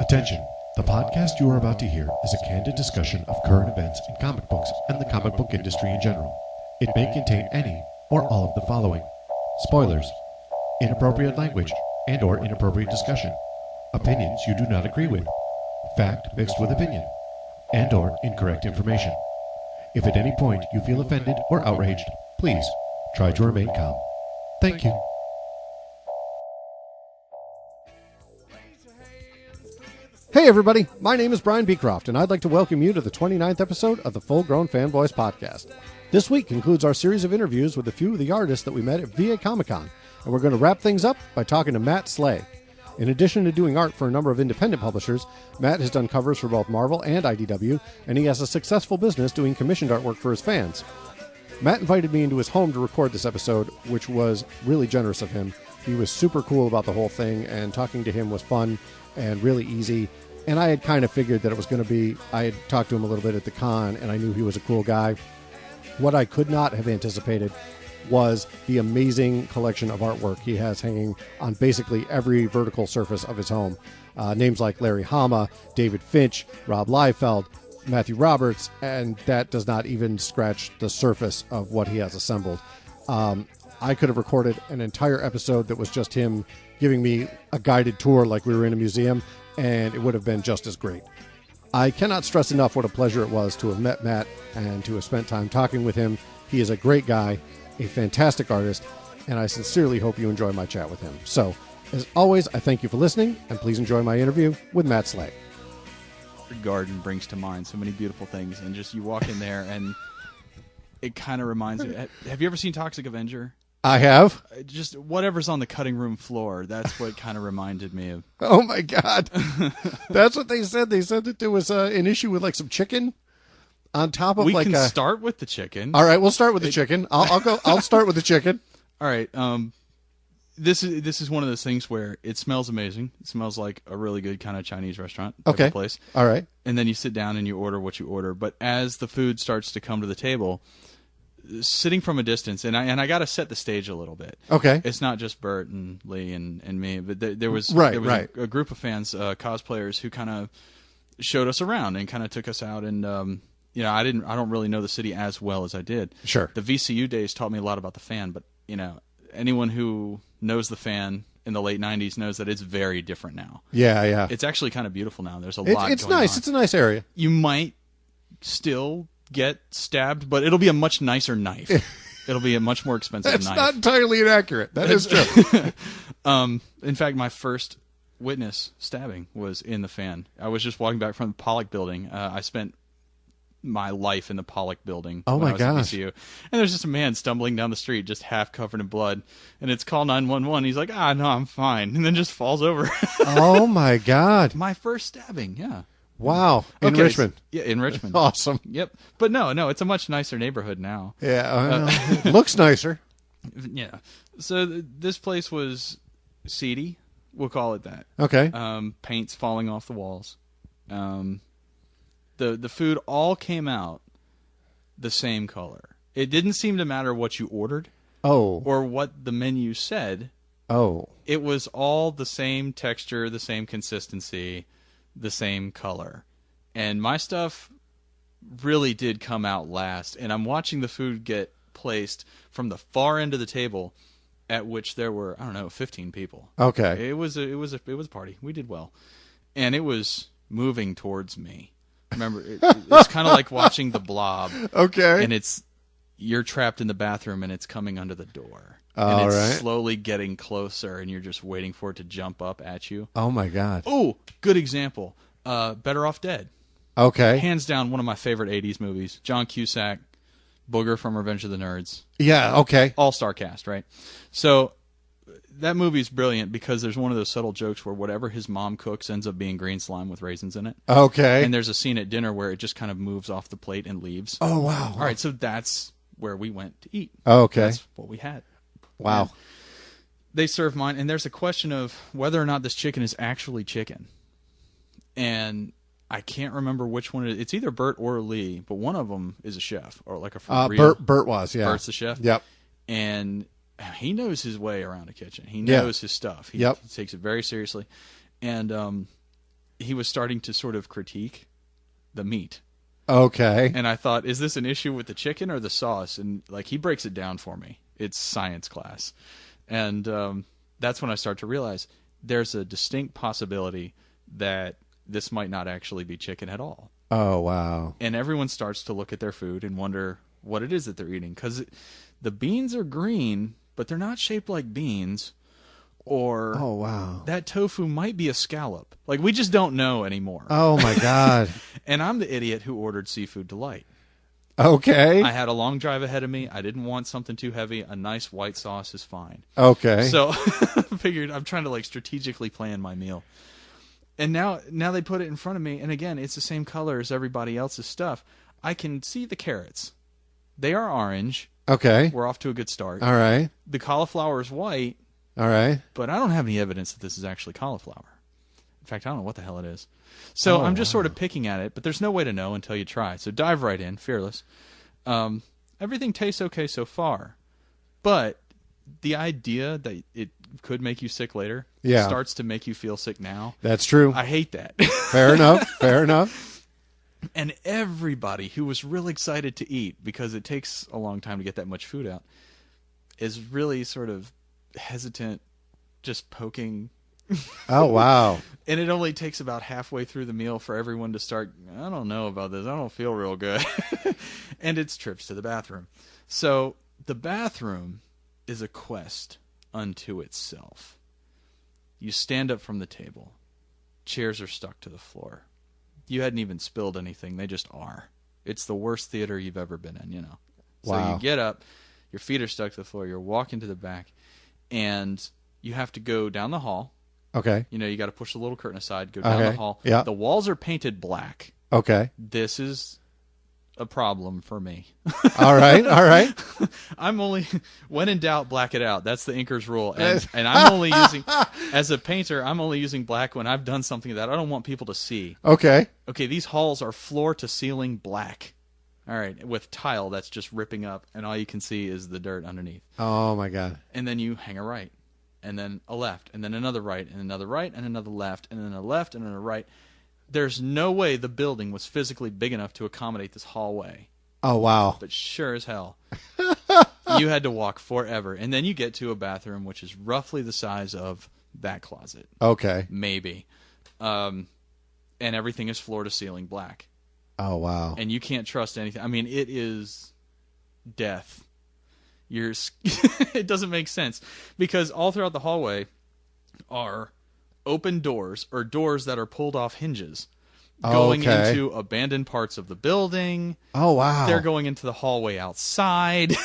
Attention! The podcast you are about to hear is a candid discussion of current events in comic books and the comic book industry in general. It may contain any or all of the following: spoilers, inappropriate language and/or inappropriate discussion, opinions you do not agree with, fact mixed with opinion, and/or incorrect information. If at any point you feel offended or outraged, please try to remain calm. Thank you. Hey everybody, my name is Brian Beecroft, and I'd like to welcome you to the 29th episode of the Full Grown Fanboys podcast. This week concludes our series of interviews with a few of the artists that we met at VA Comic-Con, and we're going to wrap things up by talking to Matt Slay. In addition to doing art for a number of independent publishers, Matt has done covers for both Marvel and IDW, and he has a successful business doing commissioned artwork for his fans. Matt invited me into his home to record this episode, which was really generous of him. He was super cool about the whole thing, and talking to him was fun and really easy. And I had kind of figured that it was going to be, I had talked to him a little bit at the con, and I knew he was a cool guy. What I could not have anticipated was the amazing collection of artwork he has hanging on basically every vertical surface of his home. Names like Larry Hama, David Finch, Rob Liefeld, Matthew Roberts, and that does not even scratch the surface of what he has assembled. I could have recorded an entire episode that was just him giving me a guided tour like we were in a museum, and it would have been just as great. I cannot stress enough what a pleasure it was to have met Matt and to have spent time talking with him. He is a great guy, a fantastic artist, and I sincerely hope you enjoy my chat with him. So, as always, I thank you for listening, and please enjoy my interview with Matt Slay. The garden brings to mind so many beautiful things, and just you walk in there, and it kind of reminds you. Have you ever seen Toxic Avenger? I have. Just whatever's on the cutting room floor, that's what kind of reminded me of. Oh my God. That's what they said. They said that there was an issue with like some chicken on top of we like can start with the chicken. All right, we'll start with the chicken. I'll start with the chicken. All right. This is one of those things where it smells amazing. It smells like a really good kind of Chinese restaurant type of place. All right. And then you sit down and you order what you order. But as the food starts to come to the table, sitting from a distance, and I got to set the stage a little bit. Okay. It's not just Bert and Lee and me, but there was a group of fans, cosplayers, who kind of showed us around and kind of took us out. And I don't really know the city as well as I did. Sure. The VCU days taught me a lot about the fan, but anyone who knows the fan in the late '90s knows that it's very different now. Yeah. It's actually kind of beautiful now. There's a lot. It's going nice. on. It's a nice area. You might still get stabbed, but it'll be a much nicer knife. It'll be a much more expensive That's knife. not entirely inaccurate. That is true. In fact, my first witness stabbing was in the fan. I was just walking back from the Pollock building. I spent my life in the Pollock building. Oh when my I was at gosh. VCU. And there's just a man stumbling down the street, just half covered in blood. And it's call 911. He's like, no, I'm fine. And then just falls over. Oh my God. My first stabbing, yeah. Wow. In Richmond. Yeah, in Richmond. Awesome. Yep. But no, it's a much nicer neighborhood now. Yeah. It looks nicer. Yeah. So this place was seedy. We'll call it that. Okay. Paint's falling off the walls. The food all came out the same color. It didn't seem to matter what you ordered. Oh. Or what the menu said. Oh. It was all the same texture, the same consistency, the same color. And my stuff really did come out last. And I'm watching the food get placed from the far end of the table, at which there were, 15 people. Okay. It was a party. We did well. And it was moving towards me. Remember, it's kind of like watching The Blob. Okay. And you're trapped in the bathroom and it's coming under the door. All and it's right. slowly getting closer, and you're just waiting for it to jump up at you. Oh my God. Oh, good example. Better Off Dead. Okay. Hands down, one of my favorite 80s movies. John Cusack, Booger from Revenge of the Nerds. Yeah, okay. All-star cast, right? So that movie's brilliant because there's one of those subtle jokes where whatever his mom cooks ends up being green slime with raisins in it. Okay. And there's a scene at dinner where it just kind of moves off the plate and leaves. Oh, wow. All right, so that's where we went to eat. Okay. That's what we had. Wow. And they serve mine, and there's a question of whether or not this chicken is actually chicken. And I can't remember which one it is. It's either Bert or Lee, but one of them is a chef, or like a for real. Bert was, yeah. Bert's the chef. Yep. And he knows his way around a kitchen. He knows his stuff. He takes it very seriously. And he was starting to sort of critique the meat. Okay. And I thought, is this an issue with the chicken or the sauce? And like he breaks it down for me. It's science class. And that's when I start to realize there's a distinct possibility that this might not actually be chicken at all. Oh, wow. And everyone starts to look at their food and wonder what it is that they're eating. Because the beans are green, but they're not shaped like beans. Or oh, wow. that tofu might be a scallop. Like, we just don't know anymore. Oh, my God. And I'm the idiot who ordered Seafood Delight. Okay. I had a long drive ahead of me. I didn't want something too heavy. A nice white sauce is fine. Okay. So I figured I'm trying to like strategically plan my meal. And now they put it in front of me, and again, it's the same color as everybody else's stuff. I can see the carrots. They are orange. Okay. We're off to a good start. All right. The cauliflower is white. All right. But I don't have any evidence that this is actually cauliflower. In fact, I don't know what the hell it is. So I'm just sort of picking at it, but there's no way to know until you try. So dive right in, fearless. Everything tastes okay so far. But the idea that it could make you sick later starts to make you feel sick now. That's true. I hate that. Fair enough. Fair enough. And everybody who was really excited to eat, because it takes a long time to get that much food out, is really sort of hesitant, just poking. Oh, wow. And it only takes about halfway through the meal for everyone to start, I don't know about this. I don't feel real good. And it's trips to the bathroom. So the bathroom is a quest unto itself. You stand up from the table. Chairs are stuck to the floor. You hadn't even spilled anything. They just are. It's the worst theater you've ever been in, you know. So wow. You get up. Your feet are stuck to the floor. You're walking to the back. And you have to go down the hall. Okay. You know, you got to push the little curtain aside, go down the hall. Yeah. The walls are painted black. Okay. This is a problem for me. All right. All right. I'm only, when in doubt, black it out. That's the inker's rule. And I'm only using, as a painter, I'm only using black when I've done something that I don't want people to see. Okay. Okay, these halls are floor to ceiling black. All right, with tile that's just ripping up, and all you can see is the dirt underneath. Oh, my God. And then you hang a right, and then a left, and then another right, and another right, and another left, and then a left, and then a right. There's no way the building was physically big enough to accommodate this hallway. Oh, wow. But sure as hell. You had to walk forever. And then you get to a bathroom which is roughly the size of that closet. Okay. Maybe. And everything is floor to ceiling black. Oh, wow. And you can't trust anything. I mean, it is death. It doesn't make sense. Because all throughout the hallway are open doors, or doors that are pulled off hinges, going into abandoned parts of the building. Oh, wow. They're going into the hallway outside.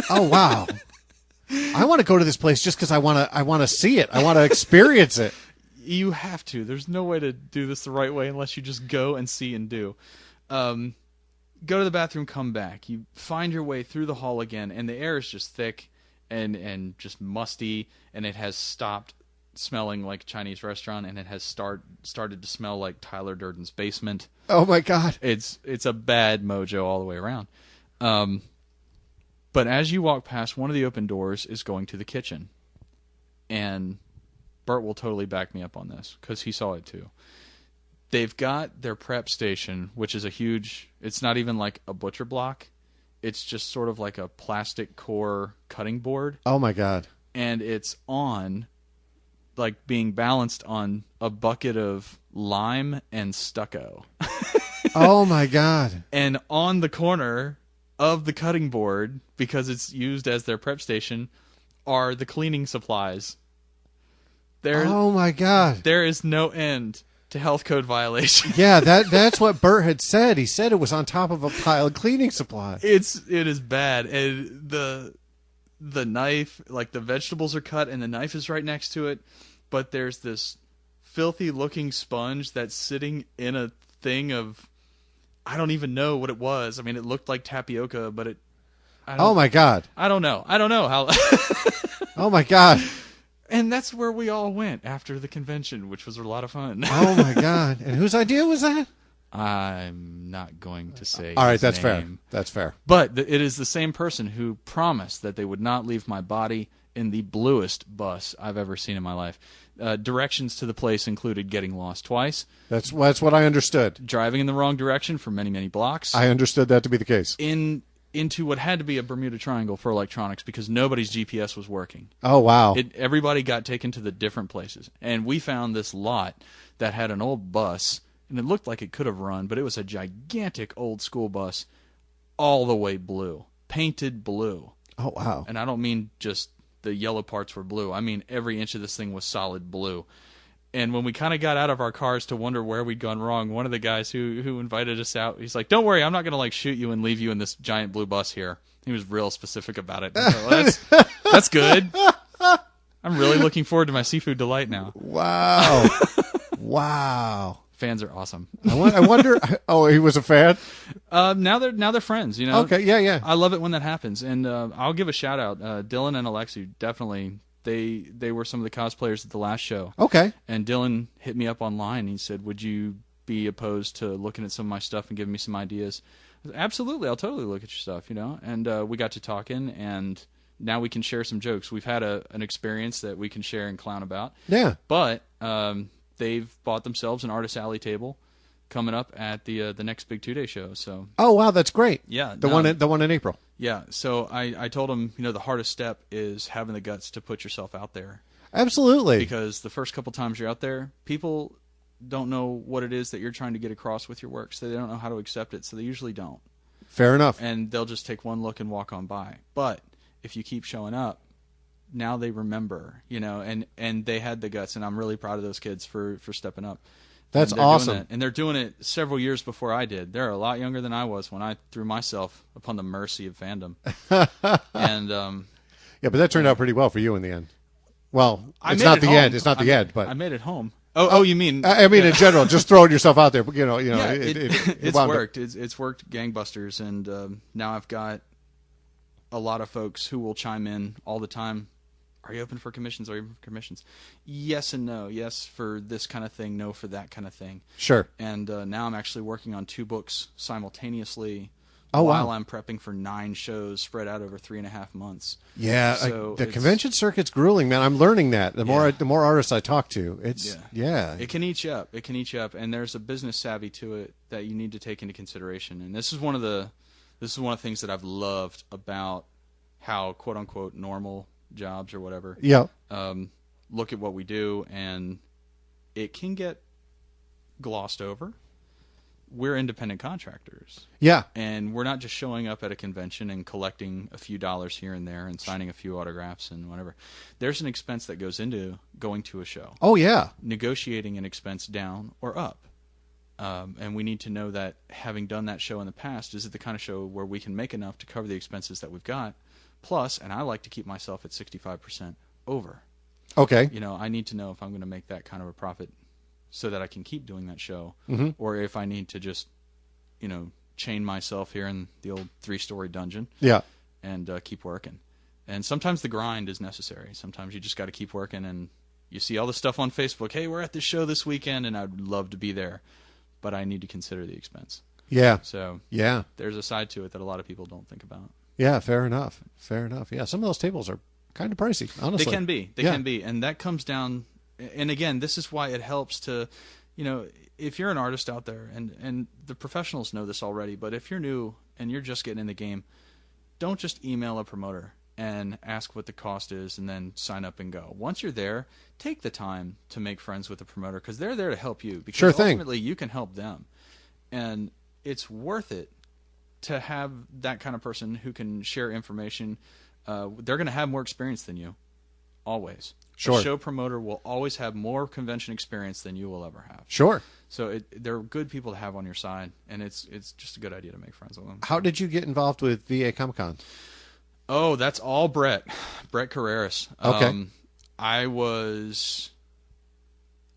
Oh, wow. I want to go to this place just because I want to see it. I want to experience it. You have to. There's no way to do this the right way unless you just go and see and do. Go to the bathroom, come back. You find your way through the hall again, and the air is just thick and just musty, and it has stopped smelling like a Chinese restaurant, and it has started to smell like Tyler Durden's basement. Oh, my God. It's a bad mojo all the way around. But as you walk past, one of the open doors is going to the kitchen. And Bert will totally back me up on this, because he saw it too. They've got their prep station, which is a huge, it's not even like a butcher block. It's just sort of like a plastic core cutting board. Oh, my God. And it's on, like being balanced on a bucket of lime and stucco. Oh, my God. And on the corner of the cutting board, because it's used as their prep station, are the cleaning supplies. Oh, my God. There is no end to health code violation. Yeah, that's what Bert had said. He said it was on top of a pile of cleaning supplies. It is bad. And the knife, like the vegetables are cut and the knife is right next to it, but there's this filthy looking sponge that's sitting in a thing of, I don't even know what it was. I mean, it looked like tapioca, but oh, my God. I don't know how. Oh, my God. And that's where we all went after the convention, which was a lot of fun. Oh, my God. And whose idea was that? I'm not going to say all right, his that's name. fair. That's fair. But it is the same person who promised that they would not leave my body in the bluest bus I've ever seen in my life. Directions to the place included getting lost twice, That's what I understood. driving in the wrong direction for many, many blocks, I understood that to be the case. into what had to be a Bermuda Triangle for electronics because nobody's GPS was working. Oh, wow. Everybody got taken to the different places. And we found this lot that had an old bus, and it looked like it could have run, but it was a gigantic old school bus all the way blue, painted blue. Oh, wow. And I don't mean just the yellow parts were blue. I mean every inch of this thing was solid blue. And when we kind of got out of our cars to wonder where we'd gone wrong, one of the guys who invited us out, he's like, "Don't worry, I'm not going to like shoot you and leave you in this giant blue bus here." He was real specific about it. I thought, well, that's good. I'm really looking forward to my seafood delight now. Wow. Wow. Fans are awesome. I wonder. Oh, he was a fan? Now they're friends. You know. Okay. Yeah. Yeah. I love it when that happens, and I'll give a shout out. Dylan and Alexi definitely. They were some of the cosplayers at the last show. Okay. And Dylan hit me up online. He said, "Would you be opposed to looking at some of my stuff and giving me some ideas?" I said, "Absolutely, I'll totally look at your stuff." You know. And we got to talking, and now we can share some jokes. We've had an experience that we can share and clown about. Yeah. But they've bought themselves an Artist Alley table coming up at the next big 2-day show. So. Oh, wow, that's great. Yeah. The one in April. Yeah. So I told him, the hardest step is having the guts to put yourself out there. Absolutely. Because the first couple times you're out there, people don't know what it is that you're trying to get across with your work, so they don't know how to accept it, so they usually don't. Fair enough. And they'll just take one look and walk on by. But if you keep showing up, now they remember, and they had the guts, and I'm really proud of those kids for stepping up. That's awesome. And they're doing it several years before I did. They're a lot younger than I was when I threw myself upon the mercy of fandom. And yeah, but that turned out pretty well for you in the end. Well, it's not the end. It's not the end, but I made it home. Oh, you mean? I mean, in general, just throwing yourself out there. Yeah, it it's wound up. worked. It's worked gangbusters, and now I've got a lot of folks who will chime in all the time. Are you open for commissions? Are you open for commissions? Yes and no. Yes for this kind of thing. No for that kind of thing. Sure. And now I'm actually working on 2 books simultaneously while I'm prepping for 9 shows spread out over 3.5 months. Yeah, So the convention circuit's grueling, man. I'm learning that. The more artists I talk to, it's It can eat you up. It can eat you up, and there's a business savvy to it that you need to take into consideration. And this is one of the things that I've loved about how quote unquote normal jobs or whatever. Yeah. Look at what we do, and it can get glossed over. We're independent contractors. Yeah. And we're not just showing up at a convention and collecting a few dollars here and there and signing a few autographs and whatever. There's an expense that goes into going to a show. Oh, yeah. Negotiating an expense down or up. And we need to know that having done that show in the past, is it the kind of show where we can make enough to cover the expenses that we've got? Plus, and I like to keep myself at 65% over. Okay. I need to know if I'm going to make that kind of a profit so that I can keep doing that show, or if I need to just, chain myself here in the old 3-story dungeon, and keep working. And sometimes the grind is necessary. Sometimes you just got to keep working, and you see all the stuff on Facebook. Hey, we're at this show this weekend, and I'd love to be there, but I need to consider the expense. Yeah. So there's a side to it that a lot of people don't think about. Yeah, fair enough. Fair enough. Yeah, some of those tables are kind of pricey, honestly. They can be. They can be, and that comes down. And again, this is why it helps to, if you're an artist out there, and the professionals know this already, but if you're new and you're just getting in the game, don't just email a promoter and ask what the cost is and then sign up and go. Once you're there, take the time to make friends with the promoter because they're there to help you. Because Sure thing. Ultimately, you can help them. And it's worth it to have that kind of person who can share information. They're going to have more experience than you, always. Sure. A show promoter will always have more convention experience than you will ever have. Sure. So they're good people to have on your side, and it's just a good idea to make friends with them. How did you get involved with VA Comic-Con? Oh, that's all Brett Carreras. Okay.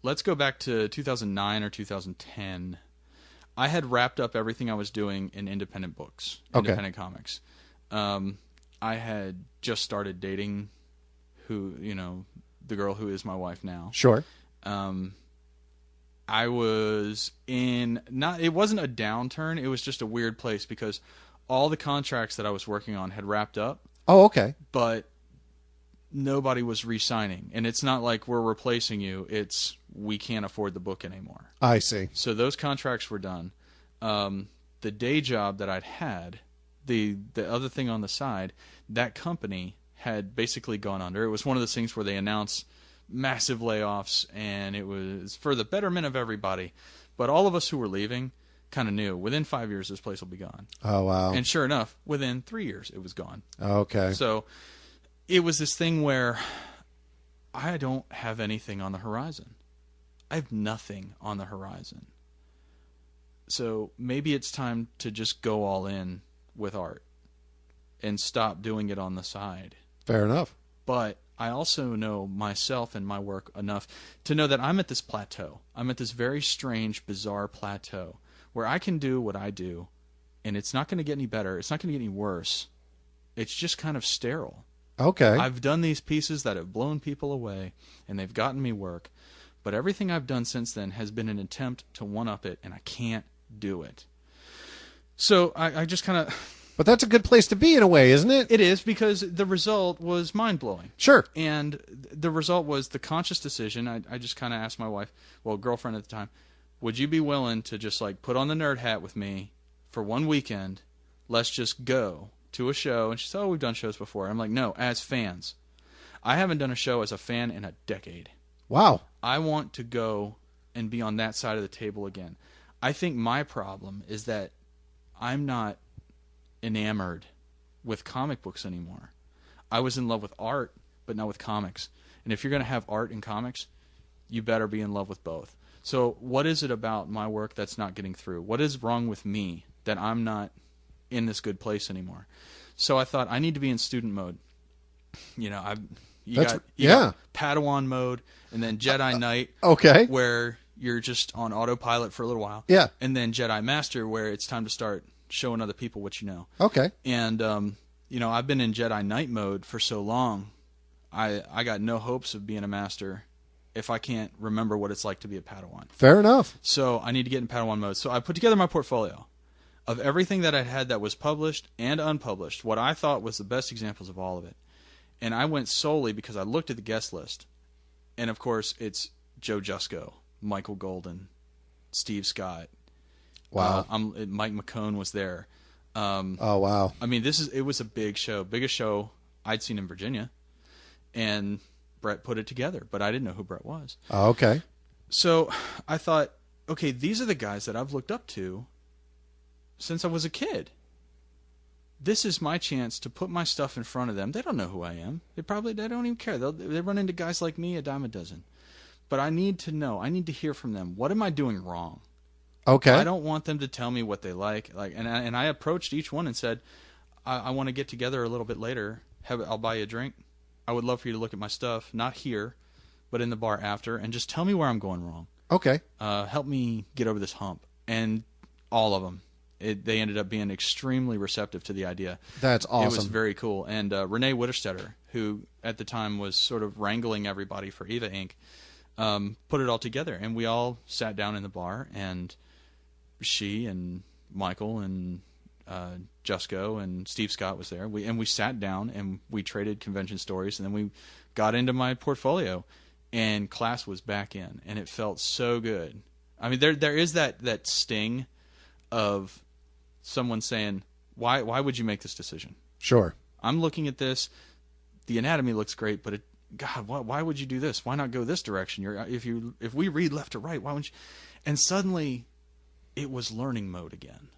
Let's go back to 2009 or 2010. I had wrapped up everything I was doing in independent books, independent comics. I had just started dating the girl who is my wife now. Sure. I was it wasn't a downturn, it was just a weird place because all the contracts that I was working on had wrapped up. Oh, okay. But nobody was re-signing. And it's not like we're replacing you. It's we can't afford the book anymore. I see. So those contracts were done. The day job that I'd had, the other thing on the side, that company had basically gone under. It was one of those things where they announced massive layoffs, and it was for the betterment of everybody. But all of us who were leaving kind of knew within 5 years this place will be gone. Oh, wow. And sure enough, within 3 years it was gone. Okay. So it was this thing where I don't have anything on the horizon. I have nothing on the horizon. So maybe it's time to just go all in with art and stop doing it on the side. Fair enough. But I also know myself and my work enough to know that I'm at this plateau. I'm at this very strange, bizarre plateau where I can do what I do, and it's not going to get any better. It's not going to get any worse. It's just kind of sterile. Okay. I've done these pieces that have blown people away, and they've gotten me work. But everything I've done since then has been an attempt to one-up it, and I can't do it. So I just kind of... But that's a good place to be in a way, isn't it? It is, because the result was mind-blowing. Sure. And the result was the conscious decision. I just kind of asked my wife, well, girlfriend at the time, would you be willing to just like put on the nerd hat with me for one weekend? Let's just go to a show. And she said, oh, we've done shows before. I'm like, no, as fans. I haven't done a show as a fan in a decade. Wow. I want to go and be on that side of the table again. I think my problem is that I'm not enamored with comic books anymore. I was in love with art, but not with comics. And if you're going to have art and comics, you better be in love with both. So what is it about my work that's not getting through? What is wrong with me that I'm not in this good place anymore? So I thought I need to be in student mode. You know, you got Padawan mode, and then Jedi Knight, okay, where you're just on autopilot for a little while. Yeah. And then Jedi Master, where it's time to start showing other people what you know. Okay. And you know, I've been in Jedi Knight mode for so long. I got no hopes of being a master if I can't remember what it's like to be a Padawan. Fair enough. So I need to get in Padawan mode. So I put together my portfolio of everything that I had that was published and unpublished, what I thought was the best examples of all of it. And I went solely because I looked at the guest list. And, of course, it's Joe Jusko, Michael Golden, Steve Scott. Wow. Mike McCone was there. Oh, wow. I mean, it was a big show. Biggest show I'd seen in Virginia. And Brett put it together, but I didn't know who Brett was. Oh, okay. So I thought, okay, these are the guys that I've looked up to since I was a kid. This is my chance to put my stuff in front of them. They don't know who I am. They don't even care. They run into guys like me a dime a dozen. But I need to know. I need to hear from them. What am I doing wrong? Okay. I don't want them to tell me what they like. And I approached each one and said, I want to get together a little bit later. I'll buy you a drink. I would love for you to look at my stuff, not here, but in the bar after, and just tell me where I'm going wrong. Okay. Help me get over this hump. And all of them. They ended up being extremely receptive to the idea. That's awesome. It was very cool. And Renee Witterstetter, who at the time was sort of wrangling everybody for Eva Inc., put it all together. And we all sat down in the bar, and she and Michael and Jusko and Steve Scott was there. We sat down, and we traded convention stories, and then we got into my portfolio, and class was back in, and it felt so good. I mean, there is that sting of someone saying, why would you make this decision? Sure. I'm looking at this. The anatomy looks great, but God, why would you do this? Why not go this direction? If we read left to right, why wouldn't you? And suddenly, it was learning mode again.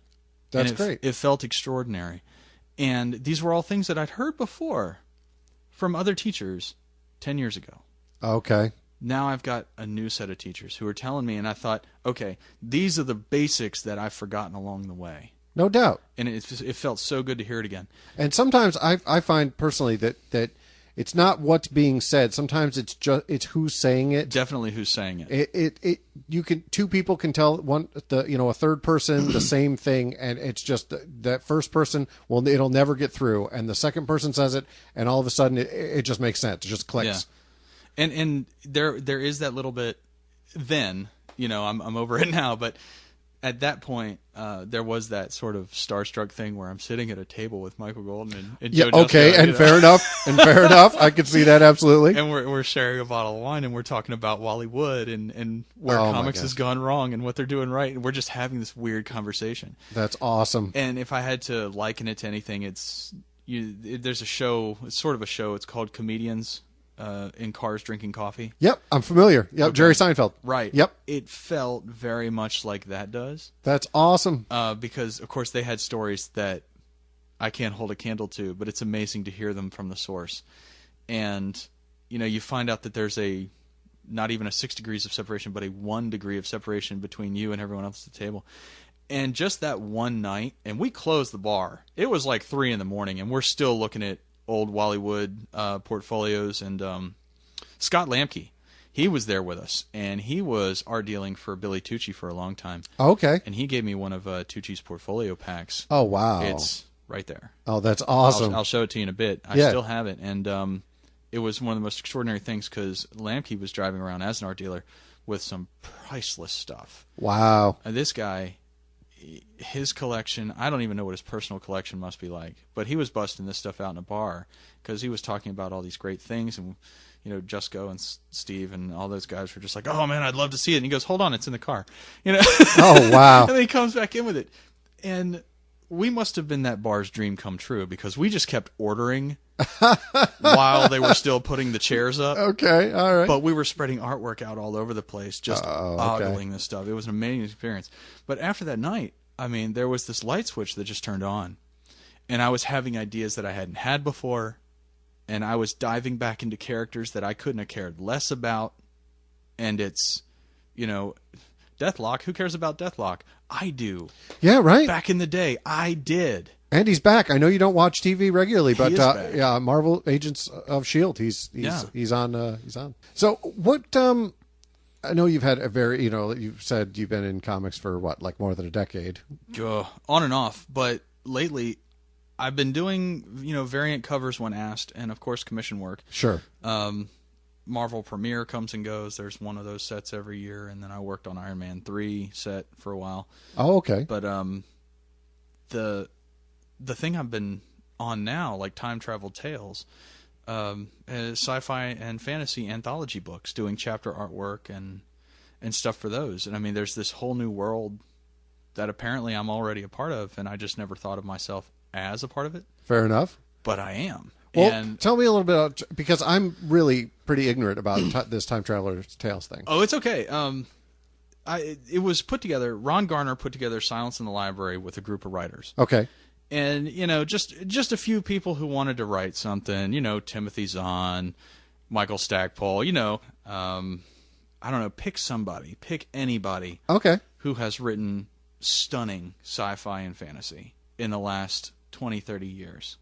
That's great. It felt extraordinary. And these were all things that I'd heard before from other teachers 10 years ago. Okay. Now I've got a new set of teachers who are telling me, and I thought, okay, these are the basics that I've forgotten along the way. No doubt. And it felt so good to hear it again. And sometimes I find personally that it's not what's being said. Sometimes it's who's saying it. Definitely who's saying it. Two people can tell a third person the same thing, and it's just that first person it'll never get through, and the second person says it, and all of a sudden it just makes sense. It just clicks. Yeah. And there is that little bit. Then I'm over it now, but at that point, there was that sort of starstruck thing where I'm sitting at a table with Michael Golden and Joe okay, Jusko, and fair enough, I could see that absolutely. And we're sharing a bottle of wine, and we're talking about Wally Wood and where comics has gone wrong and what they're doing right, and we're just having this weird conversation. That's awesome. And if I had to liken it to anything, there's a show, it's sort of a show, it's called Comedians in Cars Drinking Coffee. Yep, I'm familiar. Yep, okay. Jerry Seinfeld. Right. Yep. It felt very much like that does. That's awesome. Because, of course, they had stories that I can't hold a candle to, but it's amazing to hear them from the source. And, you find out that there's not even a 6 degrees of separation, but a 1 degree of separation between you and everyone else at the table. And just that one night, and we closed the bar. It was like 3 a.m, and we're still looking at old Wally Wood portfolios, and Scott Lamke, he was there with us, and he was art dealing for Billy Tucci for a long time. Okay. And he gave me one of Tucci's portfolio packs. Oh, wow. It's right there. Oh, that's awesome. I'll show it to you in a bit. I still have it, and it was one of the most extraordinary things because Lamke was driving around as an art dealer with some priceless stuff. Wow. And this guy, his collection, I don't even know what his personal collection must be like, but he was busting this stuff out in a bar because he was talking about all these great things, and Jusko and Steve and all those guys were just like, oh man, I'd love to see it. And he goes, hold on, it's in the car. Oh, wow. And then he comes back in with it. And we must have been that bar's dream come true because we just kept ordering while they were still putting the chairs up. Okay, all right. But we were spreading artwork out all over the place, just ogling this stuff. It was an amazing experience. But after that night, there was this light switch that just turned on. And I was having ideas that I hadn't had before. And I was diving back into characters that I couldn't have cared less about. And it's, Deathlock. Who cares about Deathlock? I do. Yeah, right. Back in the day, I did. And he's back. I know you don't watch TV regularly, but yeah, Marvel Agents of S.H.I.E.L.D. He's on. So what? I know you've had a very you've said you've been in comics for what, like more than a decade. On and off, but lately I've been doing variant covers when asked, and of course commission work. Sure. Marvel Premiere comes and goes. There's one of those sets every year, and then I worked on Iron Man 3 set for a while. Oh, okay. But the thing I've been on now, like Time Travel Tales, is sci-fi and fantasy anthology books, doing chapter artwork and stuff for those. And there's this whole new world that apparently I'm already a part of, and I just never thought of myself as a part of it. Fair enough. But I am. Well, tell me a little bit about, because I'm really pretty ignorant about this Time Traveler's Tales thing. Oh, it's okay. It was put together. Ron Garner put together Silence in the Library with a group of writers. Okay. And just a few people who wanted to write something. Timothy Zahn, Michael Stackpole. I don't know. Pick somebody. Pick anybody. Okay. Who has written stunning sci-fi and fantasy in the last 20, 30 years.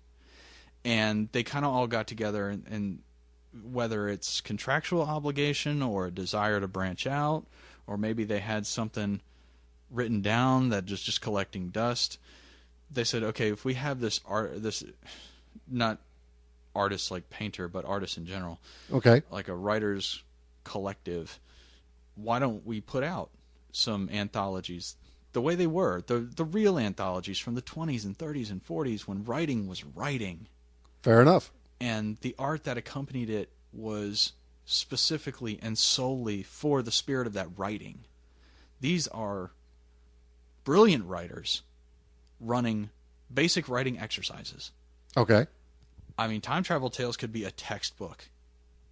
And they kind of all got together, and whether it's contractual obligation or a desire to branch out, or maybe they had something written down that was just collecting dust, they said, okay, if we have this not artists like painter, but artists in general, okay, like a writer's collective, why don't we put out some anthologies the way they were, the real anthologies from the 20s and 30s and 40s when writing was writing. Fair enough. And the art that accompanied it was specifically and solely for the spirit of that writing. These are brilliant writers running basic writing exercises. Okay. Time Travel Tales could be a textbook.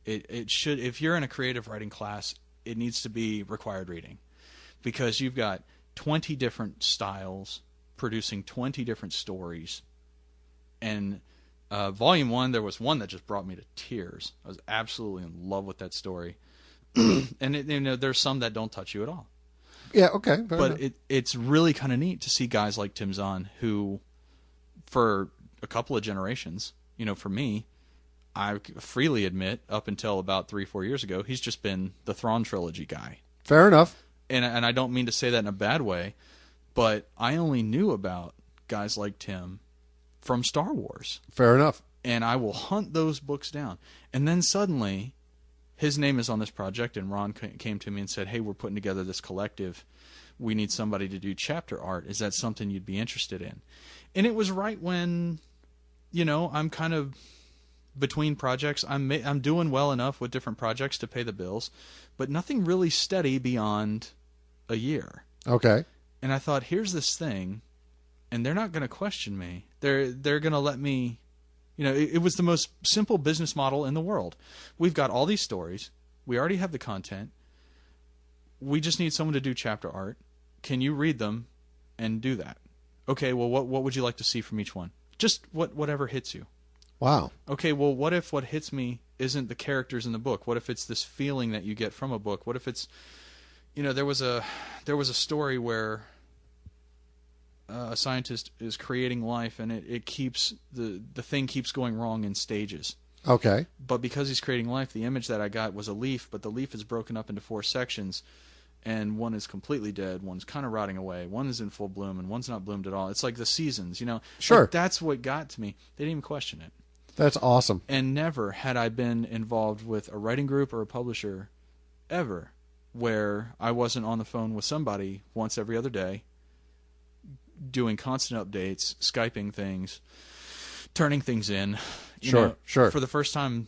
It should, if you're in a creative writing class, it needs to be required reading. Because you've got 20 different styles producing 20 different stories. And Volume 1, there was one that just brought me to tears. I was absolutely in love with that story. And there's some that don't touch you at all. Yeah, okay. But it's really kind of neat to see guys like Tim Zahn, who, for a couple of generations, for me, I freely admit, up until about 3-4 years ago, he's just been the Thrawn trilogy guy. Fair enough. And I don't mean to say that in a bad way, but I only knew about guys like Tim from Star Wars. Fair enough. And I will hunt those books down. And then suddenly, his name is on this project, and Ron came to me and said, hey, we're putting together this collective we need somebody to do chapter art. Is that something you'd be interested in? And it was right when, I'm kind of between projects. I'm doing well enough with different projects to pay the bills, but nothing really steady beyond a year. Okay. And I thought, here's this thing, and they're not going to question me. They're going to let me, it was the most simple business model in the world. We've got all these stories. We already have the content. We just need someone to do chapter art. Can you read them and do that? Okay, well, what would you like to see from each one? Just whatever hits you. Wow. Okay, well, what if what hits me isn't the characters in the book? What if it's this feeling that you get from a book? What if it's, there was a story where a scientist is creating life, and it keeps the thing keeps going wrong in stages. Okay. But because he's creating life, the image that I got was a leaf, but the leaf is broken up into 4 sections, and one is completely dead, one's kind of rotting away, one is in full bloom, and one's not bloomed at all. It's like the seasons, Sure. Like, that's what got to me. They didn't even question it. That's awesome. And never had I been involved with a writing group or a publisher ever where I wasn't on the phone with somebody once every other day, doing constant updates, Skyping things, turning things in. Sure. For the first time,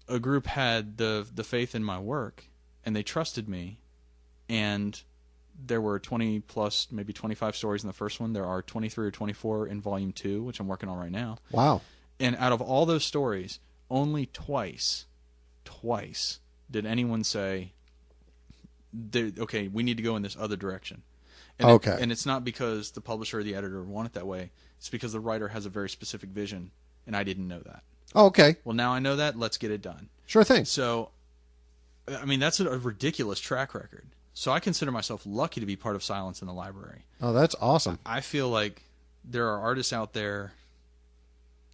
a group had the faith in my work, and they trusted me. And there were 20 plus, maybe 25 stories in the first one. There are 23 or 24 in volume 2, which I'm working on right now. Wow. And out of all those stories, only twice did anyone say, okay, we need to go in this other direction. And okay. And it's not because the publisher or the editor want it that way. It's because the writer has a very specific vision, and I didn't know that. Oh, okay. Well, now I know that. Let's get it done. Sure thing. So, that's a ridiculous track record. So I consider myself lucky to be part of Silence in the Library. Oh, that's awesome. I feel like there are artists out there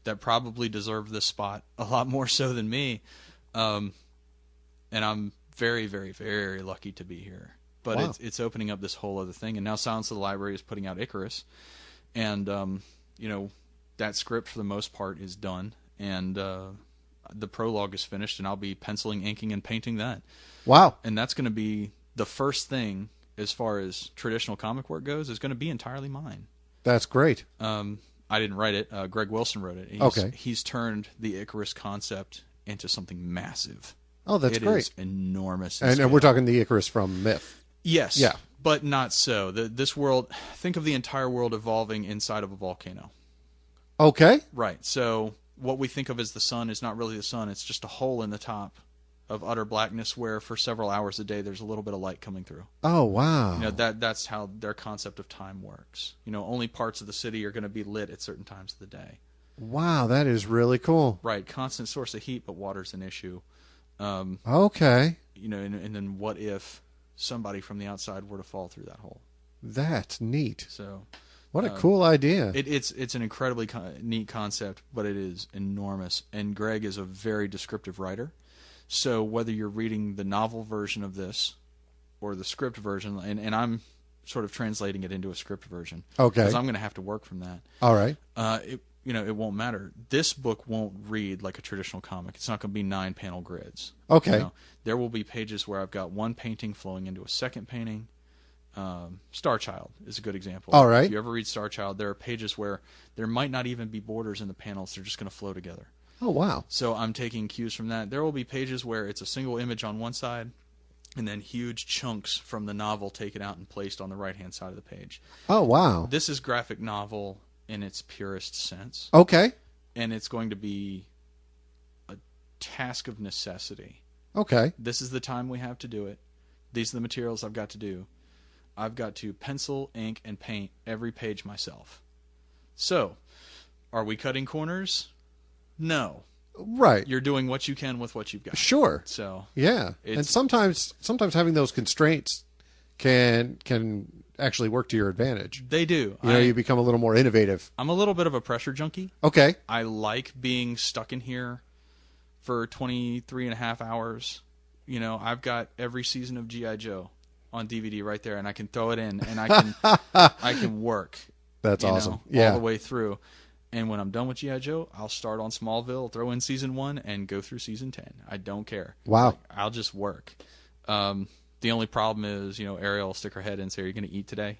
that probably deserve this spot a lot more so than me. And I'm very, very, very lucky to be here. But wow. it's opening up this whole other thing. And now Silence of the Library is putting out Icarus. And, that script for the most part is done. And the prologue is finished, and I'll be penciling, inking, and painting that. Wow. And that's going to be the first thing, as far as traditional comic work goes, is going to be entirely mine. That's great. I didn't write it. Greg Wilson wrote it. Okay. He's turned the Icarus concept into something massive. Oh, that's great. It is enormous. And we're talking the Icarus from Myth. Yes. Yeah. But not so. This world, think of the entire world evolving inside of a volcano. Okay. Right. So what we think of as the sun is not really the sun. It's just a hole in the top of utter blackness where for several hours a day there's a little bit of light coming through. Oh, wow. That's how their concept of time works. Only parts of the city are going to be lit at certain times of the day. Wow, that is really cool. Right. Constant source of heat, but water's an issue. Okay. And then what if somebody from the outside were to fall through that hole? That's neat. So, what a cool idea. It's an incredibly neat concept, but it is enormous. And Greg is a very descriptive writer. So whether you're reading the novel version of this or the script version, and I'm sort of translating it into a script version. Okay. Because I'm going to have to work from that. All right. It won't matter. This book won't read like a traditional comic. It's not going to be 9-panel grids. Okay. There will be pages where I've got one painting flowing into a second painting. Star Child is a good example. All right. If you ever read Star Child, there are pages where there might not even be borders in the panels. They're just going to flow together. Oh, wow. So I'm taking cues from that. There will be pages where it's a single image on one side, and then huge chunks from the novel taken out and placed on the right-hand side of the page. Oh, wow. This is graphic novel in its purest sense. Okay. And it's going to be a task of necessity. Okay. This is the time we have to do it. These are the materials I've got to do. I've got to pencil, ink, and paint every page myself. So, are we cutting corners? No. Right. You're doing what you can with what you've got. Sure. So yeah, and sometimes having those constraints can actually work to your advantage. They do. You become a little more innovative. I'm a little bit of a pressure junkie. Okay. I like being stuck in here for 23 and a half hours. I've got every season of G.I. Joe on DVD right there, and I can throw it in, and I can work. That's awesome. All the way through. And when I'm done with G.I. Joe, I'll start on Smallville, throw in season 1, and go through season 10. I don't care. Wow. I'll just work. The only problem is, Ariel will stick her head in and say, "Are you going to eat today?"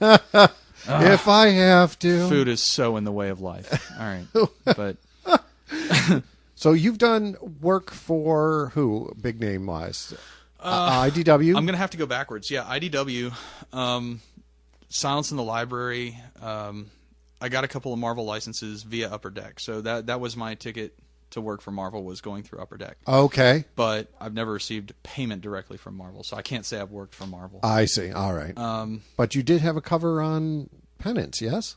If I have to. Food is so in the way of life. All right, but So you've done work for who, big name wise? IDW? I'm going to have to go backwards. Yeah, IDW, Silence in the Library. I got a couple of Marvel licenses via Upper Deck. So that was my ticket to work for Marvel, was going through Upper Deck. Okay. But I've never received payment directly from Marvel, so I can't say I've worked for Marvel. I see. All right. But you did have a cover on Penance, yes?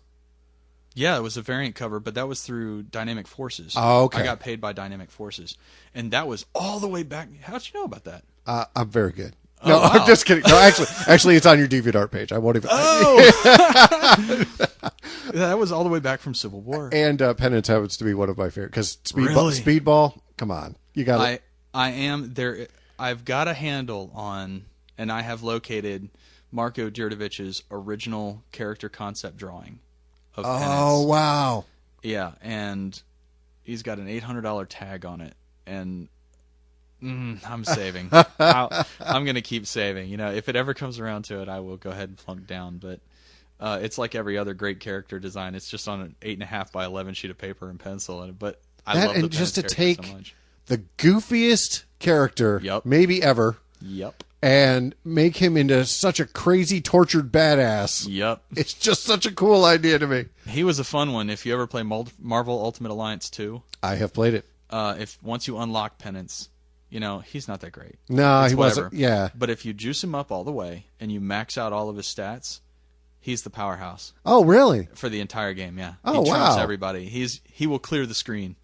Yeah, it was a variant cover, but that was through Dynamic Forces. Oh, okay. I got paid by Dynamic Forces. And that was all the way back. How'd you know about that? I'm very good. Oh, No, wow. I'm just kidding. No, actually, it's on your DeviantArt page. I won't even. Oh! That was all the way back from Civil War. And Penance happens to be one of my favorite, because Really? Speedball, come on. You got it. I am there. I've got a handle on, and I have located Marko Djurdovich's original character concept drawing of Penance. Oh, wow. Yeah, and he's got an $800 tag on it, and I'm saving. I'm going to keep saving. If it ever comes around to it, I will go ahead and plunk down. But it's like every other great character design. It's just on an 8.5 by 11 sheet of paper and pencil. But I love the Penance just to character take so much. the goofiest character, Yep. maybe ever, Yep. and make him into such a crazy, tortured badass. Yep. It's just such a cool idea to me. He was a fun one. If you ever play Marvel Ultimate Alliance 2, I have played it. once you unlock Penance, he's not that great. No, It's he whatever. wasn't. Yeah. But if you juice him up all the way and you max out all of his stats, he's the powerhouse Oh, really? for the entire game. Yeah. Oh, he trumps wow. everybody. He will clear the screen.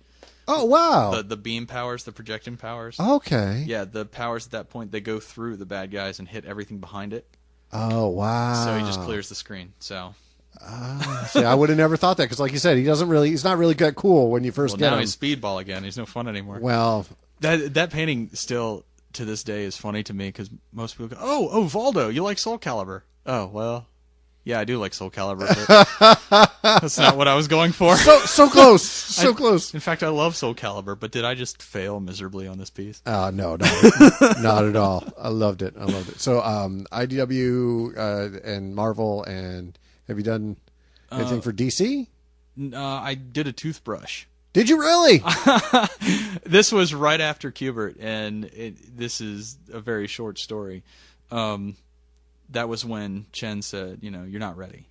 Oh, wow. The beam powers, the projecting powers. Okay. Yeah, the powers at that point, they go through the bad guys and hit everything behind it. Oh, wow. So he just clears the screen. So See, I would have never thought that, because, like you said, he's not really that cool when you first get now him. he's Speedball again. He's no fun anymore. Well, That painting still to this day is funny to me, because most people go, "Oh, Valdo, you like Soul Calibur?" Oh, well, yeah, I do like Soul Calibur, but that's not what I was going for. so close, so close. In fact, I love Soul Calibur, but did I just fail miserably on this piece? No, not at all. I loved it. So, IDW and Marvel, and have you done anything for DC? I did a toothbrush. Did you really? This was right after Qbert, and this is a very short story. That was when Chen said, "You're not ready.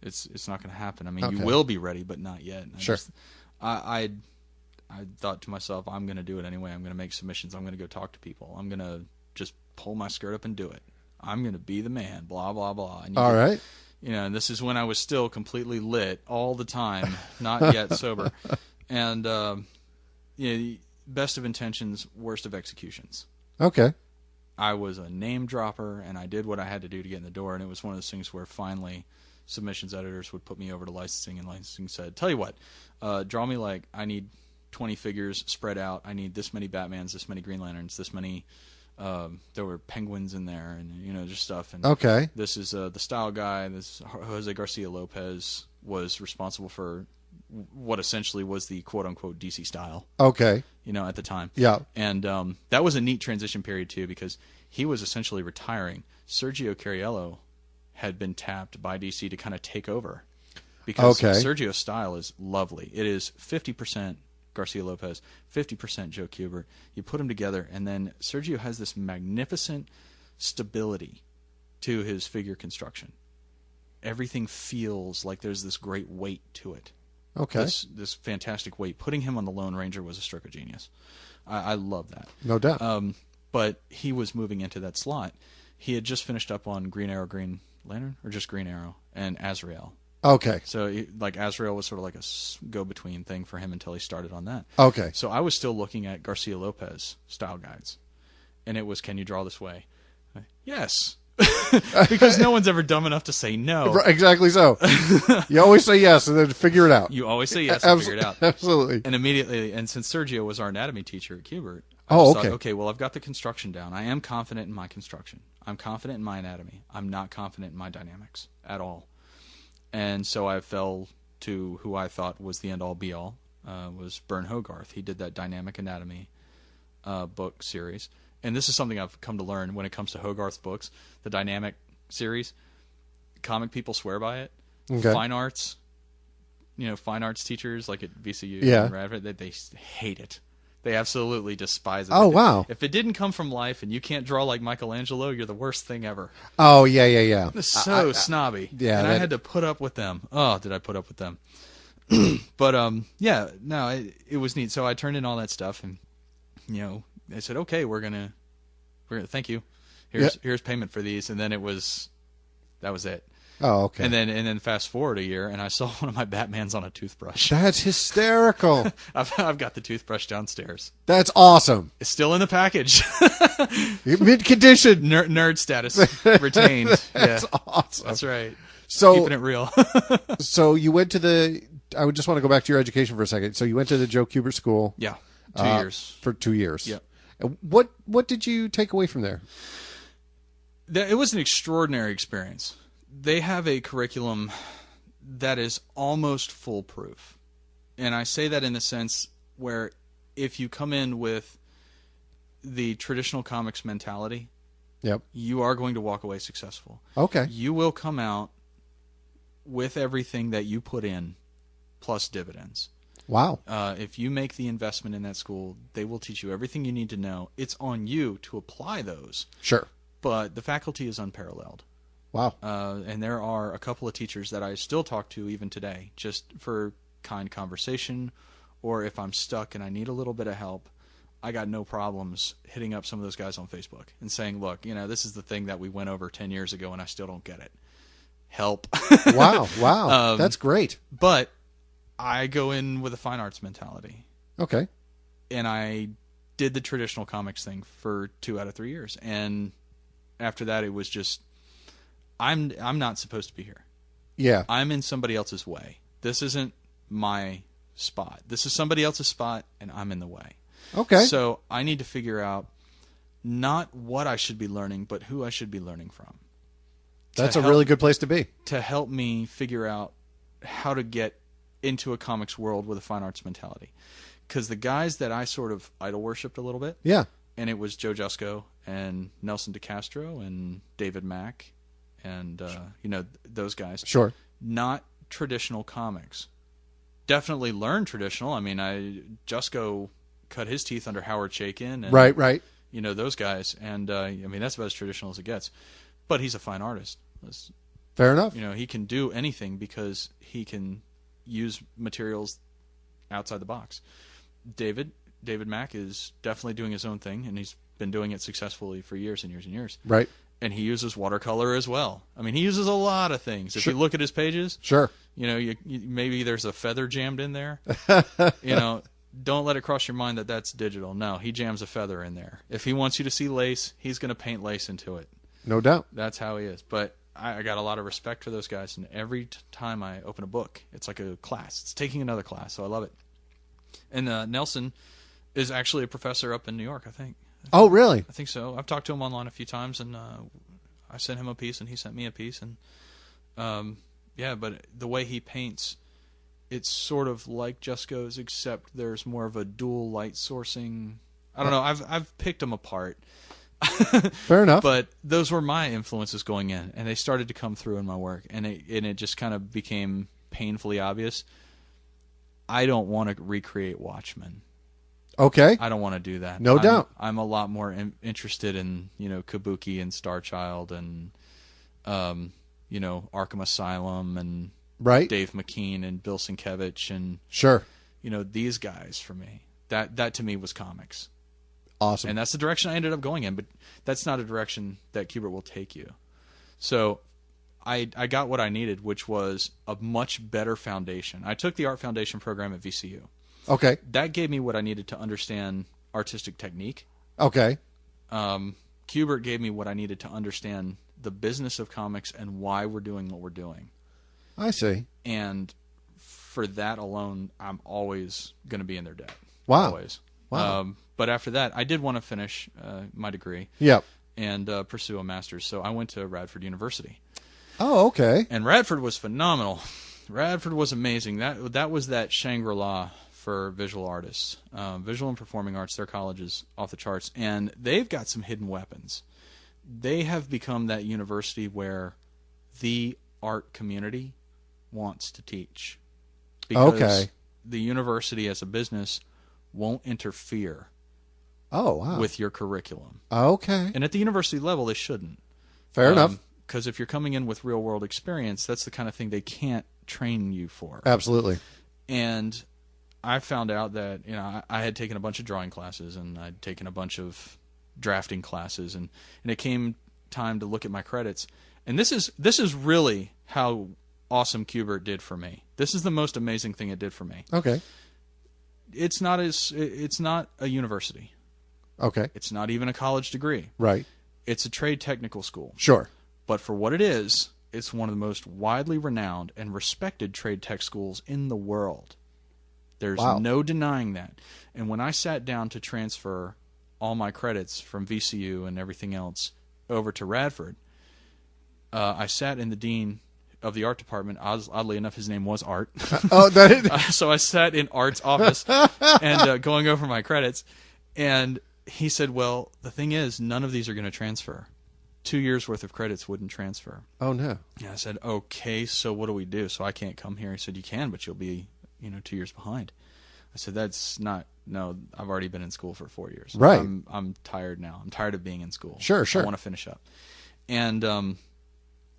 It's not going to happen. I mean, Okay. You will be ready, but not yet." And Sure. I thought to myself, I'm going to do it anyway. I'm going to make submissions. I'm going to go talk to people. I'm going to just pull my skirt up and do it. I'm going to be the man. Blah blah blah. And All right. and this is when I was still completely lit all the time, not yet sober. And best of intentions, worst of executions. Okay. I was a name dropper, and I did what I had to do to get in the door, and it was one of those things where finally submissions editors would put me over to licensing, and licensing said, "Tell you what, draw me I need 20 figures spread out. I need this many Batmans, this many Green Lanterns, this many, there were penguins in there, and, just stuff. And Okay. this is the style guy. This Jose Garcia Lopez was responsible for what essentially was the quote-unquote DC style. Okay. At the time. Yeah. And that was a neat transition period, too, because he was essentially retiring. Sergio Cariello had been tapped by DC to kind of take over. Because Sergio's style is lovely. It is 50% Garcia Lopez, 50% Joe Kubert. You put them together, and then Sergio has this magnificent stability to his figure construction. Everything feels like there's this great weight to it. Okay. This fantastic weight. Putting him on the Lone Ranger was a stroke of genius. I love that. No doubt. But he was moving into that slot. He had just finished up on Green Arrow, Green Lantern, or just Green Arrow, and Azrael. Okay. So Azrael was sort of like a go-between thing for him until he started on that. Okay. So I was still looking at Garcia Lopez style guides, and it was, "Can you draw this way?" Yes. Because no one's ever dumb enough to say no. Exactly so. You always say yes and then figure it out. You always say yes and figure it out. Absolutely. And immediately, and since Sergio was our anatomy teacher at Qbert, I Oh, just okay. thought, okay, well, I've got the construction down. I am confident in my construction. I'm confident in my anatomy. I'm not confident in my dynamics at all. And so I fell to who I thought was the end-all, be-all, was Bern Hogarth. He did that Dynamic Anatomy book series. and this is something I've come to learn when it comes to Hogarth's books, the dynamic series. Comic people swear by it. Okay. Fine arts teachers like at VCU Yeah. and Radford, they hate it. They absolutely despise it. Oh, wow. If it didn't come from life and you can't draw like Michelangelo, you're the worst thing ever. Oh, yeah. It's so snobby. Yeah, and I had to put up with them. Oh, did I put up with them? But it was neat. So I turned in all that stuff, and I said, okay, we're gonna thank you. Here's payment for these, and then that was it. Oh, okay. And then fast forward a year, and I saw one of my Batmans on a toothbrush. That's hysterical. I've got the toothbrush downstairs. That's awesome. It's still in the package. Mid condition. Nerd status retained. That's yeah, awesome. that's right. So Keeping it real. So you went to I would just want to go back to your education for a second. So you went to the Joe Kubert School. Yeah, 2 years. For 2 years. Yeah. What did you take away from there? It was an extraordinary experience. They have a curriculum that is almost foolproof. And I say that in the sense where if you come in with the traditional comics mentality, Yep. you are going to walk away successful. Okay. You will come out with everything that you put in plus dividends. Wow. If you make the investment in that school, they will teach you everything you need to know. It's on you to apply those. Sure. But the faculty is unparalleled. Wow. And there are a couple of teachers that I still talk to even today, just for kind conversation, or if I'm stuck and I need a little bit of help, I got no problems hitting up some of those guys on Facebook and saying, look, this is the thing that we went over 10 years ago and I still don't get it. Help. Wow. That's great. But I go in with a fine arts mentality. Okay. And I did the traditional comics thing for 2 out of 3 years. And after that, it was just, I'm not supposed to be here. Yeah. I'm in somebody else's way. This isn't my spot. This is somebody else's spot, and I'm in the way. Okay. So I need to figure out not what I should be learning, but who I should be learning from. That's a really good place to be. To help me figure out how to get into a comics world with a fine arts mentality. Because the guys that I sort of idol worshipped a little bit, Yeah. and it was Joe Jusko and Nelson DeCastro and David Mack and those guys. Sure. Not traditional comics. Definitely learn traditional. I mean, Jusko cut his teeth under Howard Chaykin and Right. Those guys, and that's about as traditional as it gets. But he's a fine artist. Fair enough. He can do anything because he can use materials outside the box. David Mack is definitely doing his own thing, and he's been doing it successfully for years and years and years. Right. And he uses watercolor as well. I mean, he uses a lot of things. If Sure. you look at his pages, Sure. you maybe there's a feather jammed in there. Don't let it cross your mind that that's digital. No, he jams a feather in there. If he wants you to see lace, he's going to paint lace into it. No doubt. That's how he is. But I got a lot of respect for those guys, and every time I open a book, it's like a class. It's taking another class, so I love it. And Nelson is actually a professor up in New York, I think. Oh, really? I think so. I've talked to him online a few times, and I sent him a piece, and he sent me a piece. And but the way he paints, it's sort of like Jusko's, except there's more of a dual light sourcing. I don't know. I've picked them apart. Fair enough. But those were my influences going in, and they started to come through in my work, and it just kind of became painfully obvious. I don't want to recreate Watchmen. Okay. I don't want to do that. No doubt. I'm a lot more interested in Kabuki and Starchild and Arkham Asylum and Right. Dave McKean and Bill Sienkiewicz and Sure. these guys for me. That to me was comics. Awesome. And that's the direction I ended up going in, but that's not a direction that Kubert will take you. So I got what I needed, which was a much better foundation. I took the art foundation program at VCU. Okay. That gave me what I needed to understand artistic technique. Okay. Kubert gave me what I needed to understand the business of comics and why we're doing what we're doing. I see. And for that alone, I'm always going to be in their debt. Wow. Always. Wow. But after that, I did want to finish my degree. Yep. And pursue a master's. So I went to Radford University. Oh, okay. And Radford was phenomenal. Radford was amazing. That was that Shangri-La for visual artists. Visual and performing arts, their college is off the charts, and they've got some hidden weapons. They have become that university where the art community wants to teach. Because the university as a business won't interfere with your curriculum. Okay. And at the university level, they shouldn't. Fair enough. Because if you're coming in with real-world experience, that's the kind of thing they can't train you for. Absolutely. And I found out that I had taken a bunch of drawing classes, and I'd taken a bunch of drafting classes, and it came time to look at my credits. And this is really how awesome Qbert did for me. This is the most amazing thing it did for me. Okay. It's not a university. Okay. It's not even a college degree. Right. It's a trade technical school. Sure. But for what it is, it's one of the most widely renowned and respected trade tech schools in the world. There's no denying that. And when I sat down to transfer all my credits from VCU and everything else over to Radford, I sat in the dean of the art department. Oddly enough, his name was Art. So I sat in Art's office and going over my credits, and he said, well, the thing is, none of these are going to transfer. 2 years worth of credits wouldn't transfer. Oh, no. And I said, okay, so what do we do? So I can't come here. He said, you can, but you'll be 2 years behind. I said, no, I've already been in school for 4 years. Right. I'm tired now. I'm tired of being in school. Sure. I want to finish up. And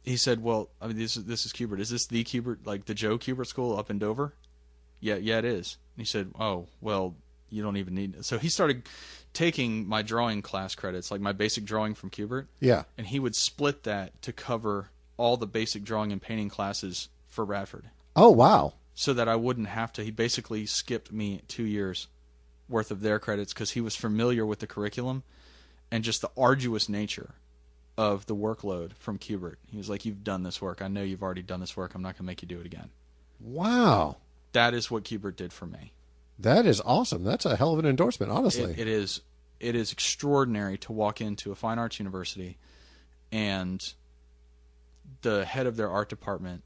he said, well, I mean, this is Qbert. Is this the Qbert, like the Joe Qbert School up in Dover? Yeah, it is. And he said, oh, well, you don't even need it. So he started taking my drawing class credits, like my basic drawing from Qbert. Yeah. And he would split that to cover all the basic drawing and painting classes for Radford. Oh, wow. So that I wouldn't have to. He basically skipped me 2 years worth of their credits because he was familiar with the curriculum and just the arduous nature of the workload from Qbert. He was like, you've done this work. I know you've already done this work. I'm not going to make you do it again. Wow. That is what Qbert did for me. That is awesome. That's a hell of an endorsement, honestly. It is extraordinary to walk into a fine arts university and the head of their art department,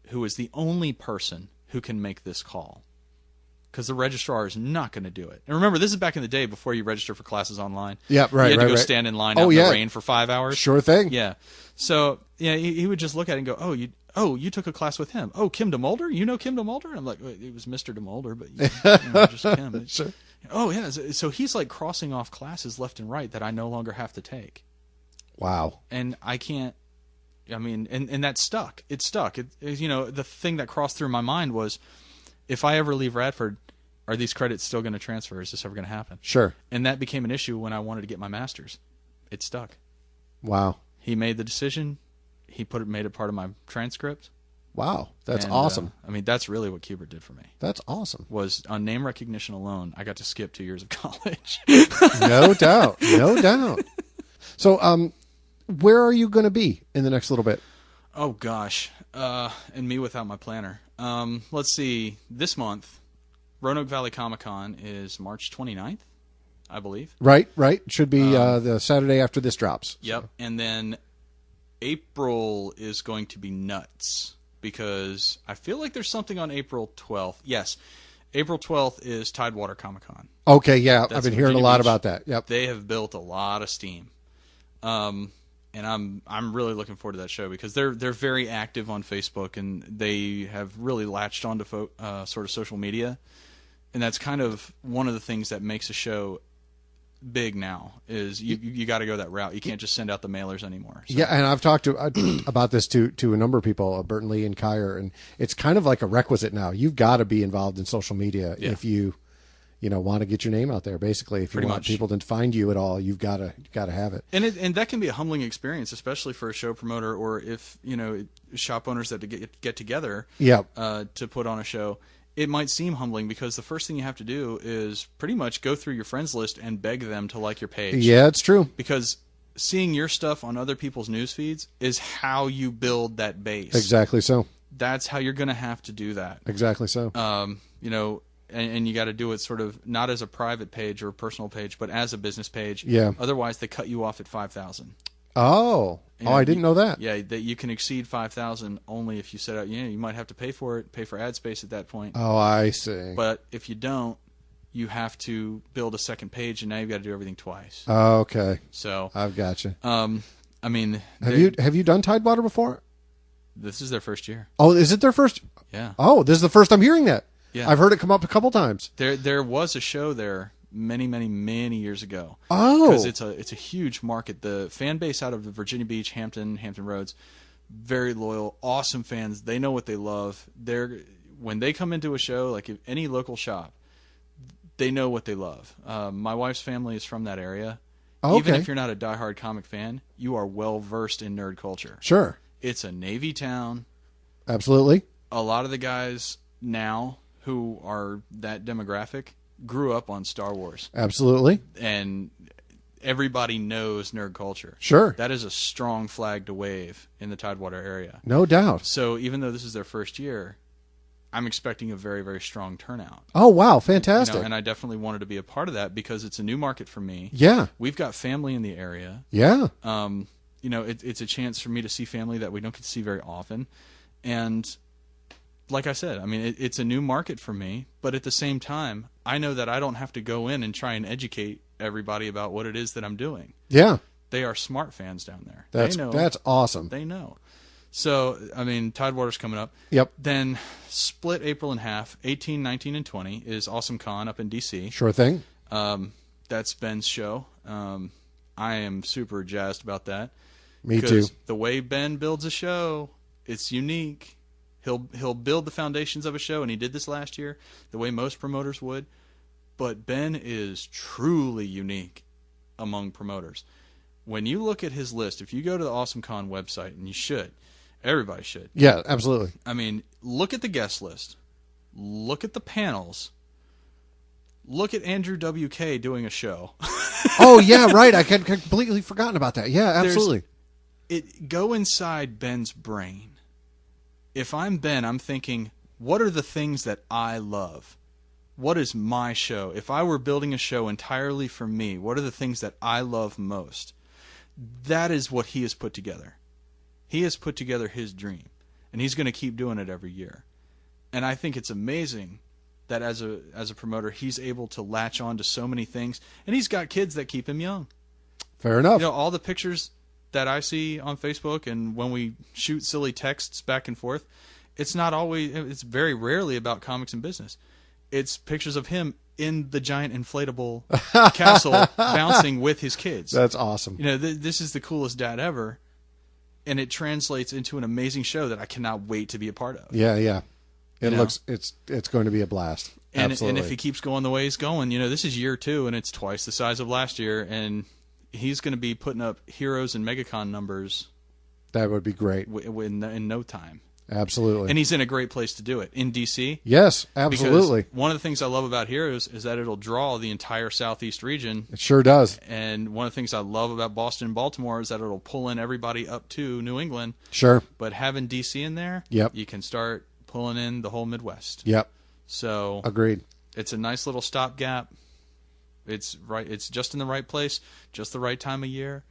who is the only person who can make this call, because the registrar is not going to do it. And remember, this is back in the day before you register for classes online. Yeah, right. You had to go right. stand in line out in the rain for 5 hours. Sure thing. Yeah. So he would just look at it and go, "Oh, you took a class with him. Oh, Kim DeMulder? You know Kim DeMulder?" And I'm like, it was Mr. DeMulder, but just Kim. Sure. Oh yeah. So he's like crossing off classes left and right that I no longer have to take. Wow. And I can't. I mean, and that stuck. It stuck. The thing that crossed through my mind was, if I ever leave Radford, are these credits still going to transfer? Is this ever going to happen? Sure. And that became an issue when I wanted to get my master's. It stuck. Wow. He made the decision. He made it part of my transcript. Wow. That's awesome. I mean, that's really what Qbert did for me. That's awesome. Was on name recognition alone, I got to skip 2 years of college. No doubt. No doubt. So, where are you going to be in the next little bit? Oh, gosh. And me without my planner. Let's see. This month, Roanoke Valley Comic-Con is March 29th, I believe. Right. Should be the Saturday after this drops. Yep. And then April is going to be nuts because I feel like there's something on April 12th. Yes. April 12th is Tidewater Comic-Con. Okay, yeah. That's I've been hearing a lot about that. Yep. They have built a lot of steam. And I'm really looking forward to that show because they're very active on Facebook and they have really latched onto sort of social media, and that's kind of one of the things that makes a show big now is you got to go that route. You can't just send out the mailers anymore. So. Yeah, and I've talked about this to a number of people, Burton Lee and Kyer, and it's kind of like a requisite now. You've got to be involved in social media if you want to get your name out there. Basically, if you want people to find you at all, you've got to have it. And that can be a humbling experience, especially for a show promoter or if shop owners that get together to put on a show. It might seem humbling because the first thing you have to do is pretty much go through your friends list and beg them to like your page. Yeah, it's true. Because seeing your stuff on other people's news feeds is how you build that base. Exactly so. That's how you're going to have to do that. Exactly so. And you got to do it sort of not as a private page or a personal page, but as a business page. Yeah. Otherwise, they cut you off at 5,000. Oh. You Oh, know, I didn't know that. Yeah, that you can exceed 5,000 only if you set out. You might have to pay for it, pay for ad space at that point. Oh, I see. But if you don't, you have to build a second page, and now you've got to do everything twice. Okay. So I've got you. I mean, Have you done Tidewater before? This is their first year. Oh, is it their first? Yeah. Oh, this is the first I'm hearing that. Yeah. I've heard it come up a couple times. There was a show there many years ago. Oh. Because it's a huge market. The fan base out of the Virginia Beach, Hampton Roads, very loyal, awesome fans. They know what they love. When they come into a show, like any local shop, they know what they love. My wife's family is from that area. Oh, Even okay. if you're not a diehard comic fan, you are well versed in nerd culture. Sure. It's a Navy town. Absolutely. A lot of the guys now who are that demographic grew up on Star Wars. Absolutely. And everybody knows nerd culture. Sure. That is a strong flag to wave in the Tidewater area. No doubt. So even though this is their first year, I'm expecting a very, very strong turnout. Oh, wow. Fantastic. And I definitely wanted to be a part of that because it's a new market for me. Yeah. We've got family in the area. Yeah. It's a chance for me to see family that we don't get to see very often. And like I said, I mean, it's a new market for me, but at the same time, I know that I don't have to go in and try and educate everybody about what it is that I'm doing. Yeah. They are smart fans down there. That's awesome. They know. So, I mean, Tidewater's coming up. Yep. Then split April in half, 18, 19, and 20 is Awesome Con up in D.C. Sure thing. That's Ben's show. I am super jazzed about that. Me too. Because the way Ben builds a show, it's unique. He'll build the foundations of a show, and he did this last year, the way most promoters would. But Ben is truly unique among promoters. When you look at his list, if you go to the Awesome Con website, and you should, everybody should. Yeah, absolutely. I mean, look at the guest list. Look at the panels. Look at Andrew WK doing a show. Oh, yeah, right. I had completely forgotten about that. Yeah, absolutely. Go inside Ben's brain. If I'm Ben, I'm thinking, what are the things that I love? What is my show? If I were building a show entirely for me, what are the things that I love most? That is what he has put together. He has put together his dream, and he's going to keep doing it every year. And I think it's amazing that as a promoter, he's able to latch on to so many things, and he's got kids that keep him young. Fair enough. You know, all the pictures that I see on Facebook and when we shoot silly texts back and forth, it's very rarely about comics and business. It's pictures of him in the giant inflatable castle bouncing with his kids. That's awesome. You know, this is the coolest dad ever, and it translates into an amazing show that I cannot wait to be a part of. Yeah, yeah. It's going to be a blast. Absolutely. And if he keeps going the way he's going, you know, this is year 2 and it's twice the size of last year, and he's going to be putting up Heroes and MegaCon numbers. That would be great. In no time. Absolutely. And he's in a great place to do it, in D.C. Yes, absolutely. Because one of the things I love about Heroes is that it'll draw the entire Southeast region. It sure does. And one of the things I love about Boston and Baltimore is that it'll pull in everybody up to New England. Sure. But having D.C. in there, yep, you can start pulling in the whole Midwest. Yep. So agreed. It's a nice little stopgap. It's right. It's just in the right place, just the right time of year.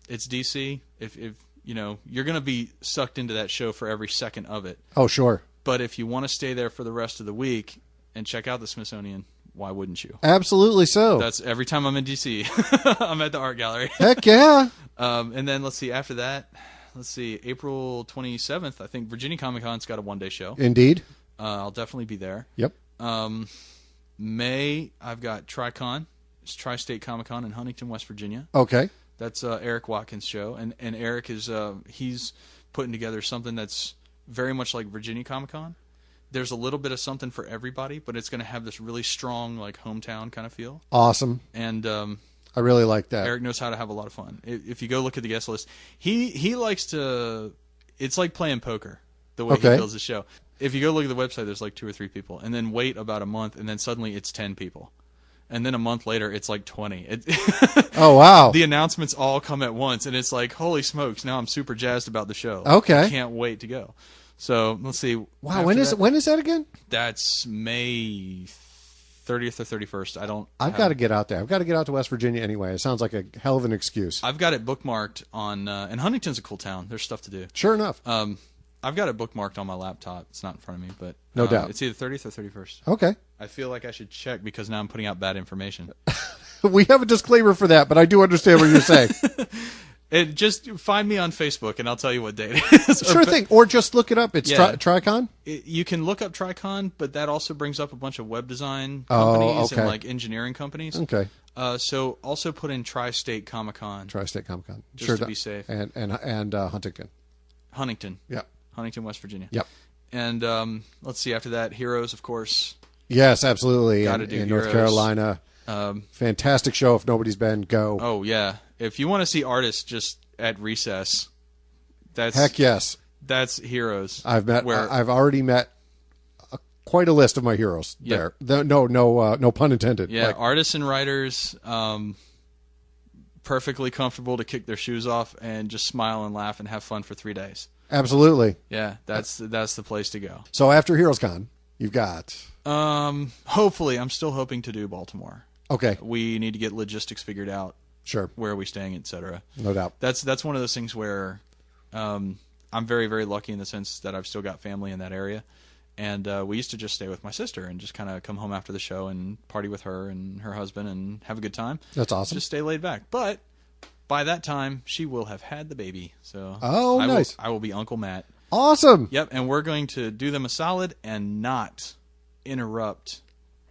It's D.C. If you know, you're going to be sucked into that show for every second of it. Oh, sure. But if you want to stay there for the rest of the week and check out the Smithsonian, why wouldn't you? Absolutely so. That's every time I'm in D.C. I'm at the art gallery. Heck yeah. And then let's see, after that, April 27th, I think Virginia Comic Con's got a one-day show. Indeed. I'll definitely be there. Yep. May, I've got TriCon. It's Tri-State Comic Con in Huntington, West Virginia. Okay. That's Eric Watkins' show, and Eric is he's putting together something that's very much like Virginia Comic Con. There's a little bit of something for everybody, but it's going to have this really strong like hometown kind of feel. Awesome. And I really like that. Eric knows how to have a lot of fun. If you go look at the guest list, he likes to. It's like playing poker the way he builds the show. If you go look at the website, there's like 2 or 3 people, and then wait about a month, and then suddenly it's 10 people. And then a month later, it's like 20. Oh, wow. The announcements all come at once, and it's like, holy smokes, now I'm super jazzed about the show. Okay. I can't wait to go. So, let's see. Wow, when is that again? That's May 30th or 31st. I've got to get out there. I've got to get out to West Virginia anyway. It sounds like a hell of an excuse. I've got it bookmarked on, and Huntington's a cool town. There's stuff to do. Sure enough. I've got it bookmarked on my laptop. It's not in front of me, but no doubt. It's either 30th or 31st. Okay. I feel like I should check because now I'm putting out bad information. We have a disclaimer for that, but I do understand what you're saying. Just find me on Facebook and I'll tell you what date it is. Sure thing. Or just look it up. It's Tricon? You can look up Tricon, but that also brings up a bunch of web design companies and like engineering companies. Okay. So also put in Tri-State Comic-Con. Tri-State Comic-Con. Just to be safe. And Huntington. Yep. Huntington, West Virginia. Yep. And let's see, after that, Heroes, of course. Yes, absolutely. Gotta do in Heroes. North Carolina. Fantastic show. If nobody's been, go. Oh, yeah. If you want to see artists just at recess, heck yes. That's Heroes. I've already met quite a list of my heroes there. No pun intended. Yeah, artists and writers, perfectly comfortable to kick their shoes off and just smile and laugh and have fun for 3 days. Absolutely. Yeah, that's the place to go. So after Heroes Con, you've got... hopefully, I'm still hoping to do Baltimore. Okay. We need to get logistics figured out. Sure. Where are we staying, etc. No doubt. That's one of those things where I'm very, very lucky in the sense that I've still got family in that area. And we used to just stay with my sister and just kind of come home after the show and party with her and her husband and have a good time. That's awesome. Just stay laid back. But by that time, she will have had the baby. So nice. I will be Uncle Matt. Awesome. Yep, and we're going to do them a solid and not interrupt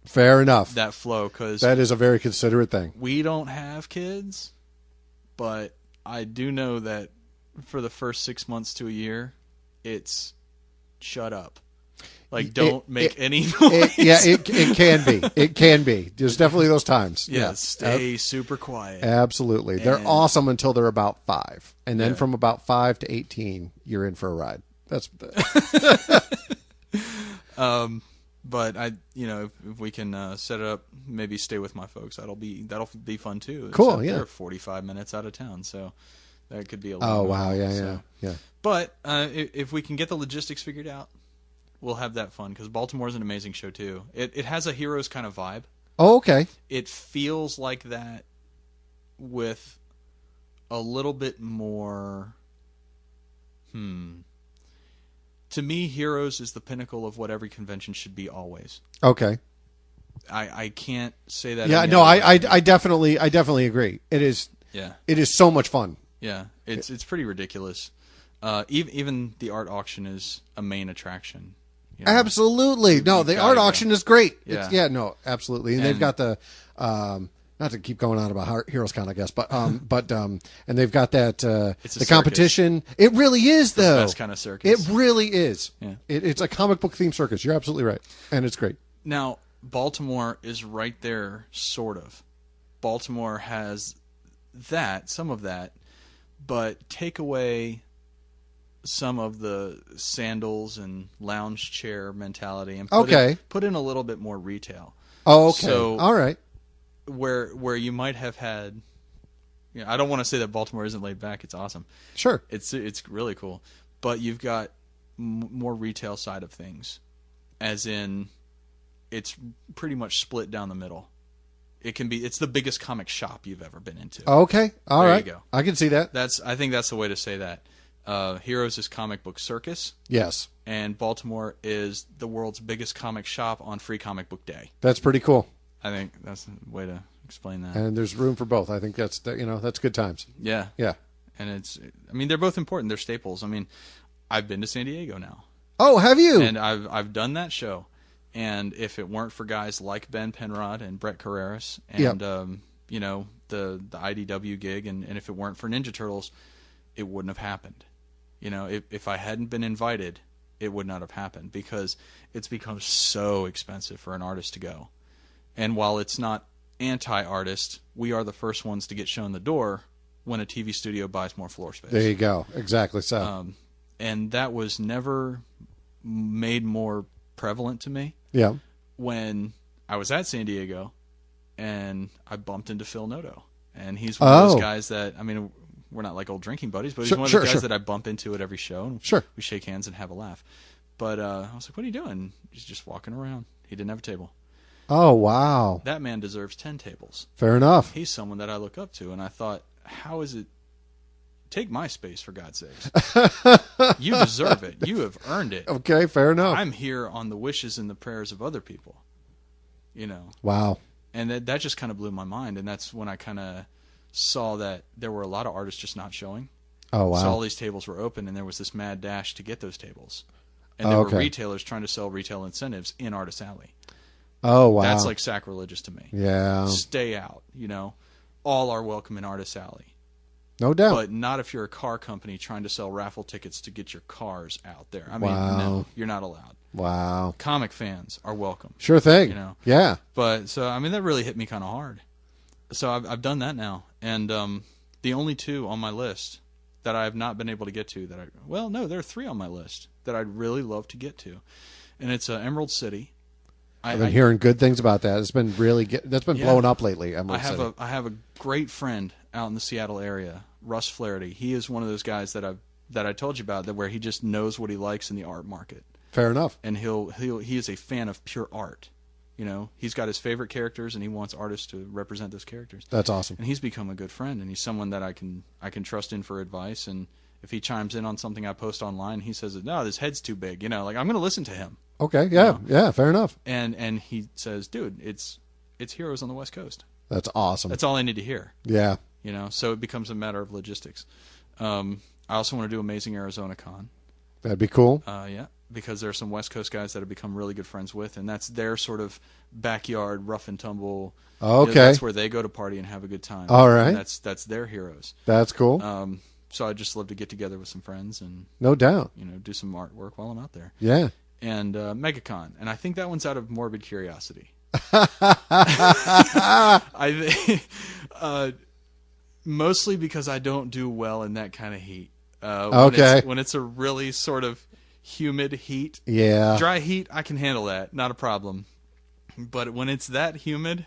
Fair enough. that flow, because that is a very considerate thing. we don't have kids, but I do know that for the first 6 months to a year, it's shut up. Like, don't make any noise. It can be. It can be. There's definitely those times. Yeah, stay super quiet. Absolutely. They're awesome until they're about 5. And then Yeah. from about 5 to 18, you're in for a ride. That's But if we can set it up, maybe stay with my folks. That'll be fun too. Cool, Except yeah. They're 45 minutes out of town, so that could be a Oh, long wow. haul, Yeah, so. yeah. But if we can get the logistics figured out, we'll have that fun, because Baltimore's an amazing show too. It has a Heroes kind of vibe. Oh, okay. It feels like that with a little bit more. To me, Heroes is the pinnacle of what every convention should be always. Okay. I can't say that. Yeah, any no, other way. I definitely agree. It is. Yeah. It is so much fun. Yeah, it's pretty ridiculous. Even the art auction is a main attraction. You know? Absolutely. No, the art auction is great. Yeah. No, absolutely. And they've got the not to keep going on about Heroes Con, I guess, but and they've got that the competition. It really is, though. The best kind of circus. It really is. Yeah. It's a comic book themed circus. You're absolutely right, and it's great. Now, Baltimore is right there, sort of. Baltimore has some of that, but take away some of the sandals and lounge chair mentality and put in a little bit more retail. Oh, okay. So, all right. Where you might have had, I don't want to say that Baltimore isn't laid back. It's awesome. Sure. It's really cool, but you've got more retail side of things, as in it's pretty much split down the middle. It's the biggest comic shop you've ever been into. Okay. All right. There you go. I can see that. I think that's the way to say that. Heroes is comic book circus. Yes. And Baltimore is the world's biggest comic shop on Free Comic Book Day. That's pretty cool. I think that's the way to explain that. And there's room for both. I think that's good times. Yeah. Yeah. And they're both important. They're staples. I've been to San Diego now. Oh, have you? And I've done that show. And if it weren't for guys like Ben Penrod and Brett Carreras and the IDW gig, and if it weren't for Ninja Turtles, it wouldn't have happened. If I hadn't been invited, it would not have happened, because it's become so expensive for an artist to go. And while it's not anti-artist, we are the first ones to get shown the door when a TV studio buys more floor space. There you go. Exactly so. And that was never made more prevalent to me. Yeah. When I was at San Diego and I bumped into Phil Noto. And he's one of those guys that, we're not like old drinking buddies, but he's one of the guys that I bump into at every show. And we shake hands and have a laugh. But I was like, what are you doing? He's just walking around. He didn't have a table. Oh, wow. That man deserves 10 tables. Fair enough. He's someone that I look up to, and I thought, how is it? Take my space, for God's sakes. You deserve it. You have earned it. Okay, fair enough. I'm here on the wishes and the prayers of other people. You know. Wow. And that just kind of blew my mind, and that's when I kind of saw that there were a lot of artists just not showing. Oh, wow. So all these tables were open, and there was this mad dash to get those tables. And there were retailers trying to sell retail incentives in Artist Alley. Oh, wow. That's like sacrilegious to me. Yeah. Stay out, you know. All are welcome in Artist Alley. No doubt. But not if you're a car company trying to sell raffle tickets to get your cars out there. I mean, Wow. no, you're not allowed. Wow. Comic fans are welcome. Sure thing. You know. Yeah. But so I mean that really hit me kind of hard. So I've done that now, and the only two on my list that I have not been able to get to there are three on my list that I'd really love to get to, and it's Emerald City. I've been hearing good things about that. It's been that's been blowing up lately. I have a great friend out in the Seattle area, Russ Flaherty. He is one of those guys that I told you about, that where he just knows what he likes in the art market. Fair enough. And he is a fan of pure art. You know, he's got his favorite characters, and he wants artists to represent those characters. That's awesome. And he's become a good friend, and he's someone that I can trust in for advice. And if he chimes in on something I post online, he says, "No, this head's too big." You know, like I'm going to listen to him. Okay. Yeah. You know? Yeah. Fair enough. And he says, "Dude, it's heroes on the West Coast." That's awesome. That's all I need to hear. Yeah. You know, so it becomes a matter of logistics. I also want to do Amazing Arizona Con. That'd be cool. Yeah, because there are some West Coast guys that I've become really good friends with, and that's their sort of backyard rough and tumble. Okay. You know, that's where they go to party and have a good time. All right. And that's their heroes. That's cool. So I'd just love to get together with some friends and no doubt, you know, do some artwork while I'm out there. Yeah. And MegaCon, and I think that one's out of morbid curiosity. Mostly because I don't do well in that kind of heat. When it's a really sort of humid heat. Yeah. Dry heat, I can handle that. Not a problem. But when it's that humid,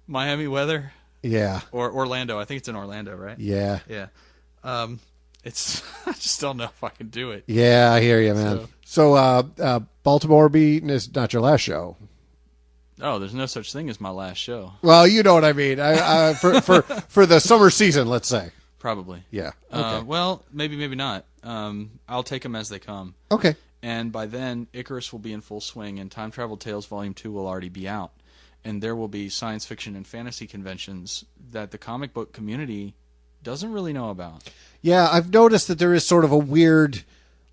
Miami weather. Yeah. Or Orlando. I think it's in Orlando, right? Yeah. Yeah. It's I just don't know if I can do it. Yeah, I hear you, man. So Baltimore is not your last show. Oh, there's no such thing as my last show. Well, you know what I mean. For the summer season, let's say. Probably. Yeah. Okay. Well, maybe not. I'll take them as they come. Okay. And by then, Icarus will be in full swing, and Time Travel Tales Volume 2 will already be out. And there will be science fiction and fantasy conventions that the comic book community doesn't really know about. Yeah, I've noticed that there is sort of a weird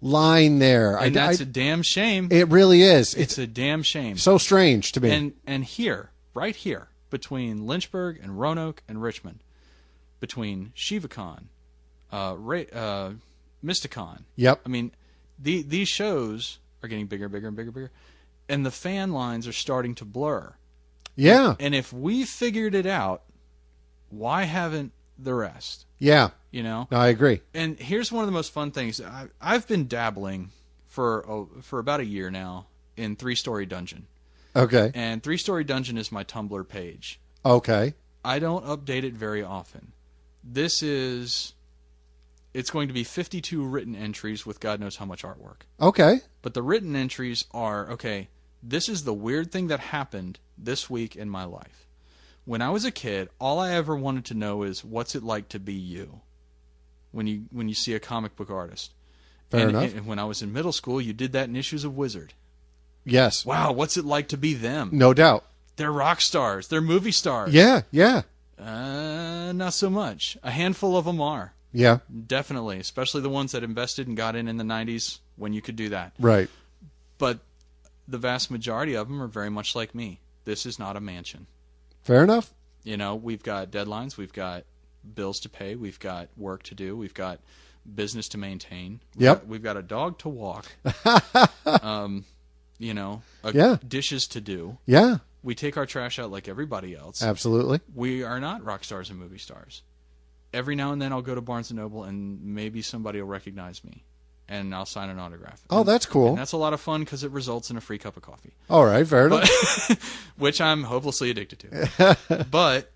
line there. And that's a damn shame. It really is. It's a damn shame. So strange to me. And here, right here, between Lynchburg and Roanoke and Richmond, between ShivaCon, Mysticon. Yep. I mean, these shows are getting bigger, and the fan lines are starting to blur. Yeah. And if we figured it out, why haven't the rest? Yeah. You know? No, I agree. And here's one of the most fun things. I've been dabbling for about a year now in 3-Story Dungeon. Okay. And 3-Story Dungeon is my Tumblr page. Okay. I don't update it very often. It's going to be 52 written entries with God knows how much artwork. Okay. But the written entries are, okay, this is the weird thing that happened this week in my life. When I was a kid, all I ever wanted to know is, what's it like to be you? When you see a comic book artist. Fair enough. And when I was in middle school, you did that in Issues of Wizard. Yes. Wow, what's it like to be them? No doubt. They're rock stars. They're movie stars. Yeah, yeah. Not so much. A handful of them are. Yeah. Definitely. Especially the ones that invested and got in the 90s when you could do that. Right. But the vast majority of them are very much like me. This is not a mansion. Fair enough. You know, we've got deadlines. We've got bills to pay. We've got work to do. We've got business to maintain. We've got a dog to walk. You know, dishes to do. Yeah. We take our trash out like everybody else. Absolutely. We are not rock stars and movie stars. Every now and then I'll go to Barnes & Noble and maybe somebody will recognize me and I'll sign an autograph. Oh, that's cool. And that's a lot of fun because it results in a free cup of coffee. All right, fair enough. Which I'm hopelessly addicted to. But,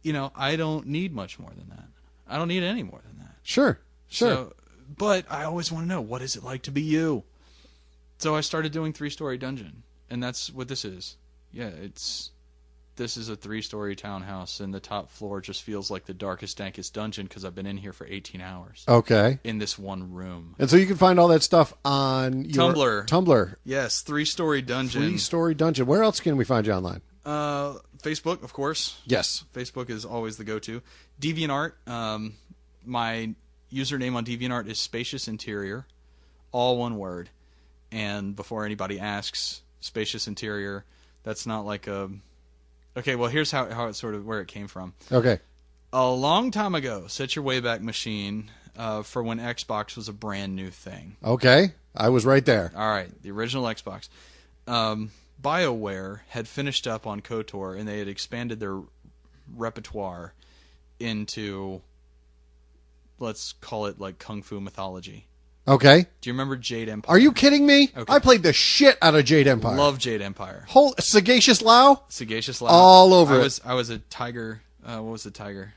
you know, I don't need much more than that. I don't need any more than that. Sure. So, but I always want to know, what is it like to be you? So I started doing 3-Story Dungeon, and that's what this is. Yeah, this is a 3-story townhouse, and the top floor just feels like the darkest, dankest dungeon because I've been in here for 18 hours. Okay. In this one room. And so you can find all that stuff on your Tumblr. Yes, 3-story dungeon. 3-story dungeon. Where else can we find you online? Facebook, of course. Yes. Facebook is always the go-to. DeviantArt. My username on DeviantArt is Spacious Interior. All one word. And before anybody asks, Spacious Interior, that's not like a... Okay, well, here's how it's sort of where it came from. Okay. A long time ago, set your Wayback Machine for when Xbox was a brand new thing. Okay. I was right there. All right, the original Xbox. BioWare had finished up on KOTOR, and they had expanded their repertoire into, let's call it like Kung Fu mythology. Okay. Do you remember Jade Empire? Are you kidding me? Okay. I played the shit out of Jade Empire. Love Jade Empire. Sagacious Lao? Sagacious Lao. All over it. I was a tiger. What was the tiger?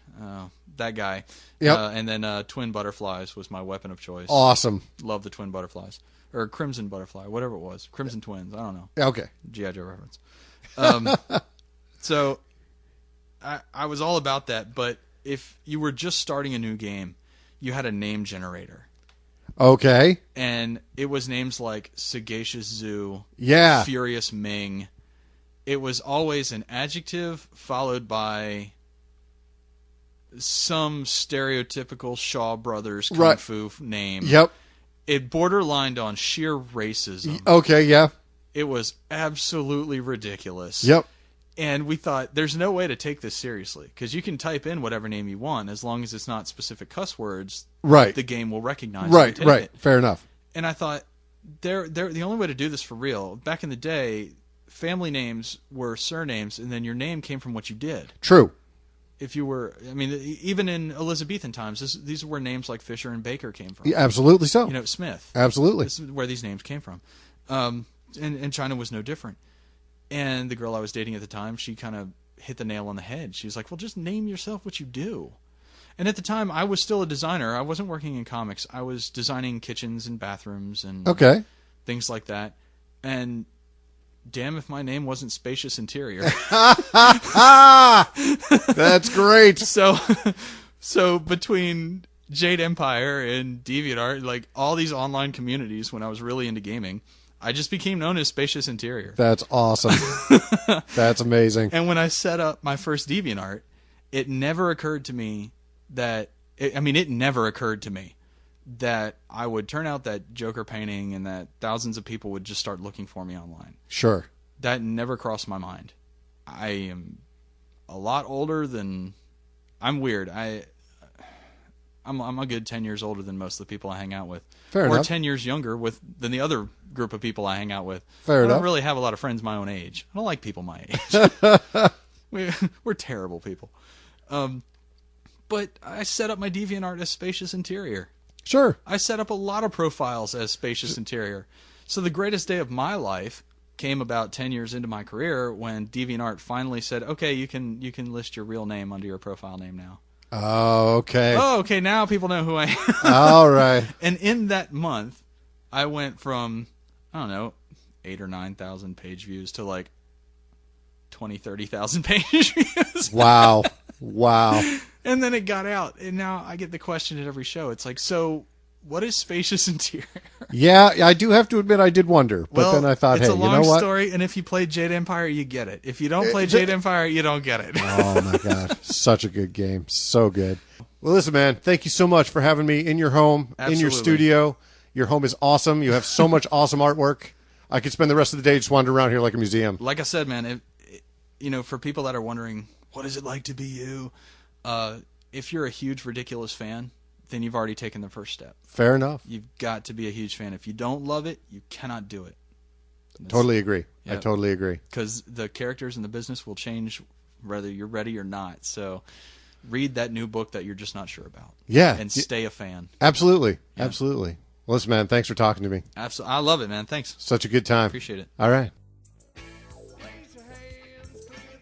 That guy. Yep. And then Twin Butterflies was my weapon of choice. Awesome. Love the Twin Butterflies. Or Crimson Butterfly, whatever it was. Crimson Twins, I don't know. Okay. G.I. Joe reference. So, I was all about that, but if you were just starting a new game, you had a name generator. Okay. And it was names like Sagacious Zoo, Yeah. Furious Ming. It was always an adjective followed by some stereotypical Shaw Brothers Kung Fu name. Yep. It borderlined on sheer racism. Okay, yeah. It was absolutely ridiculous. Yep. And we thought, there's no way to take this seriously. Because you can type in whatever name you want. As long as it's not specific cuss words, right, the game will recognize right, it. Right, fair enough. And I thought, they're the only way to do this for real. Back in the day, family names were surnames, and then your name came from what you did. True. If you were, I mean, even in Elizabethan times, these were names like Fisher and Baker came from. Yeah, absolutely so. You know, Smith. Absolutely. This is where these names came from. And China was no different. And the girl I was dating at the time, she kind of hit the nail on the head. She was like, well, just name yourself what you do. And at the time, I was still a designer. I wasn't working in comics. I was designing kitchens and bathrooms and things like that. And damn if my name wasn't Spacious Interior. That's great. So between Jade Empire and DeviantArt, like all these online communities, when I was really into gaming, I just became known as Spacious Interior. That's awesome. That's amazing. And when I set up my first DeviantArt, it never occurred to me that I would turn out that Joker painting and that thousands of people would just start looking for me online. Sure. That never crossed my mind. I am a lot older than... I'm weird. I'm a good 10 years older than most of the people I hang out with. Fair enough. Or 10 years younger than the other group of people I hang out with. Fair enough. I don't really have a lot of friends my own age. I don't like people my age. We're terrible people. But I set up my DeviantArt as Spacious Interior. Sure. I set up a lot of profiles as Spacious Interior. So the greatest day of my life came about 10 years into my career when DeviantArt finally said, okay, you can list your real name under your profile name now. Oh, okay. Oh, okay, now people know who I am. All right. And in that month, I went from, I don't know, 8,000 or 9,000 page views to like 20,000, 30,000 page views. Wow. Wow. And then it got out, and now I get the question at every show. It's like, so what is Spacious Interior? Yeah, I do have to admit I did wonder, but then I thought, hey, you know what? It's a long story, and if you play Jade Empire, you get it. If you don't play Jade Empire, you don't get it. Oh, my God. Such a good game. So good. Well, listen, man, thank you so much for having me in your home, in your studio. Your home is awesome. You have so much awesome artwork. I could spend the rest of the day just wandering around here like a museum. Like I said, man, for people that are wondering, what is it like to be you? If you're a huge Ridiculous fan, then you've already taken the first step. Fair enough. You've got to be a huge fan. If you don't love it, you cannot do it. Totally agree. Yeah. I totally agree. Because the characters in the business will change whether you're ready or not. So read that new book that you're just not sure about. Yeah. And stay a fan. Absolutely. Yeah. Absolutely. Well, listen, man, thanks for talking to me. Absolutely. I love it, man. Thanks. Such a good time. Appreciate it. All right.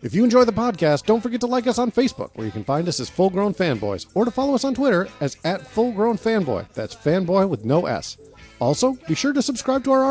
If you enjoy the podcast, don't forget to like us on Facebook, where you can find us as Full Grown Fanboys, or to follow us on Twitter as @FullGrownFanboy. That's fanboy with no S. Also, be sure to subscribe to our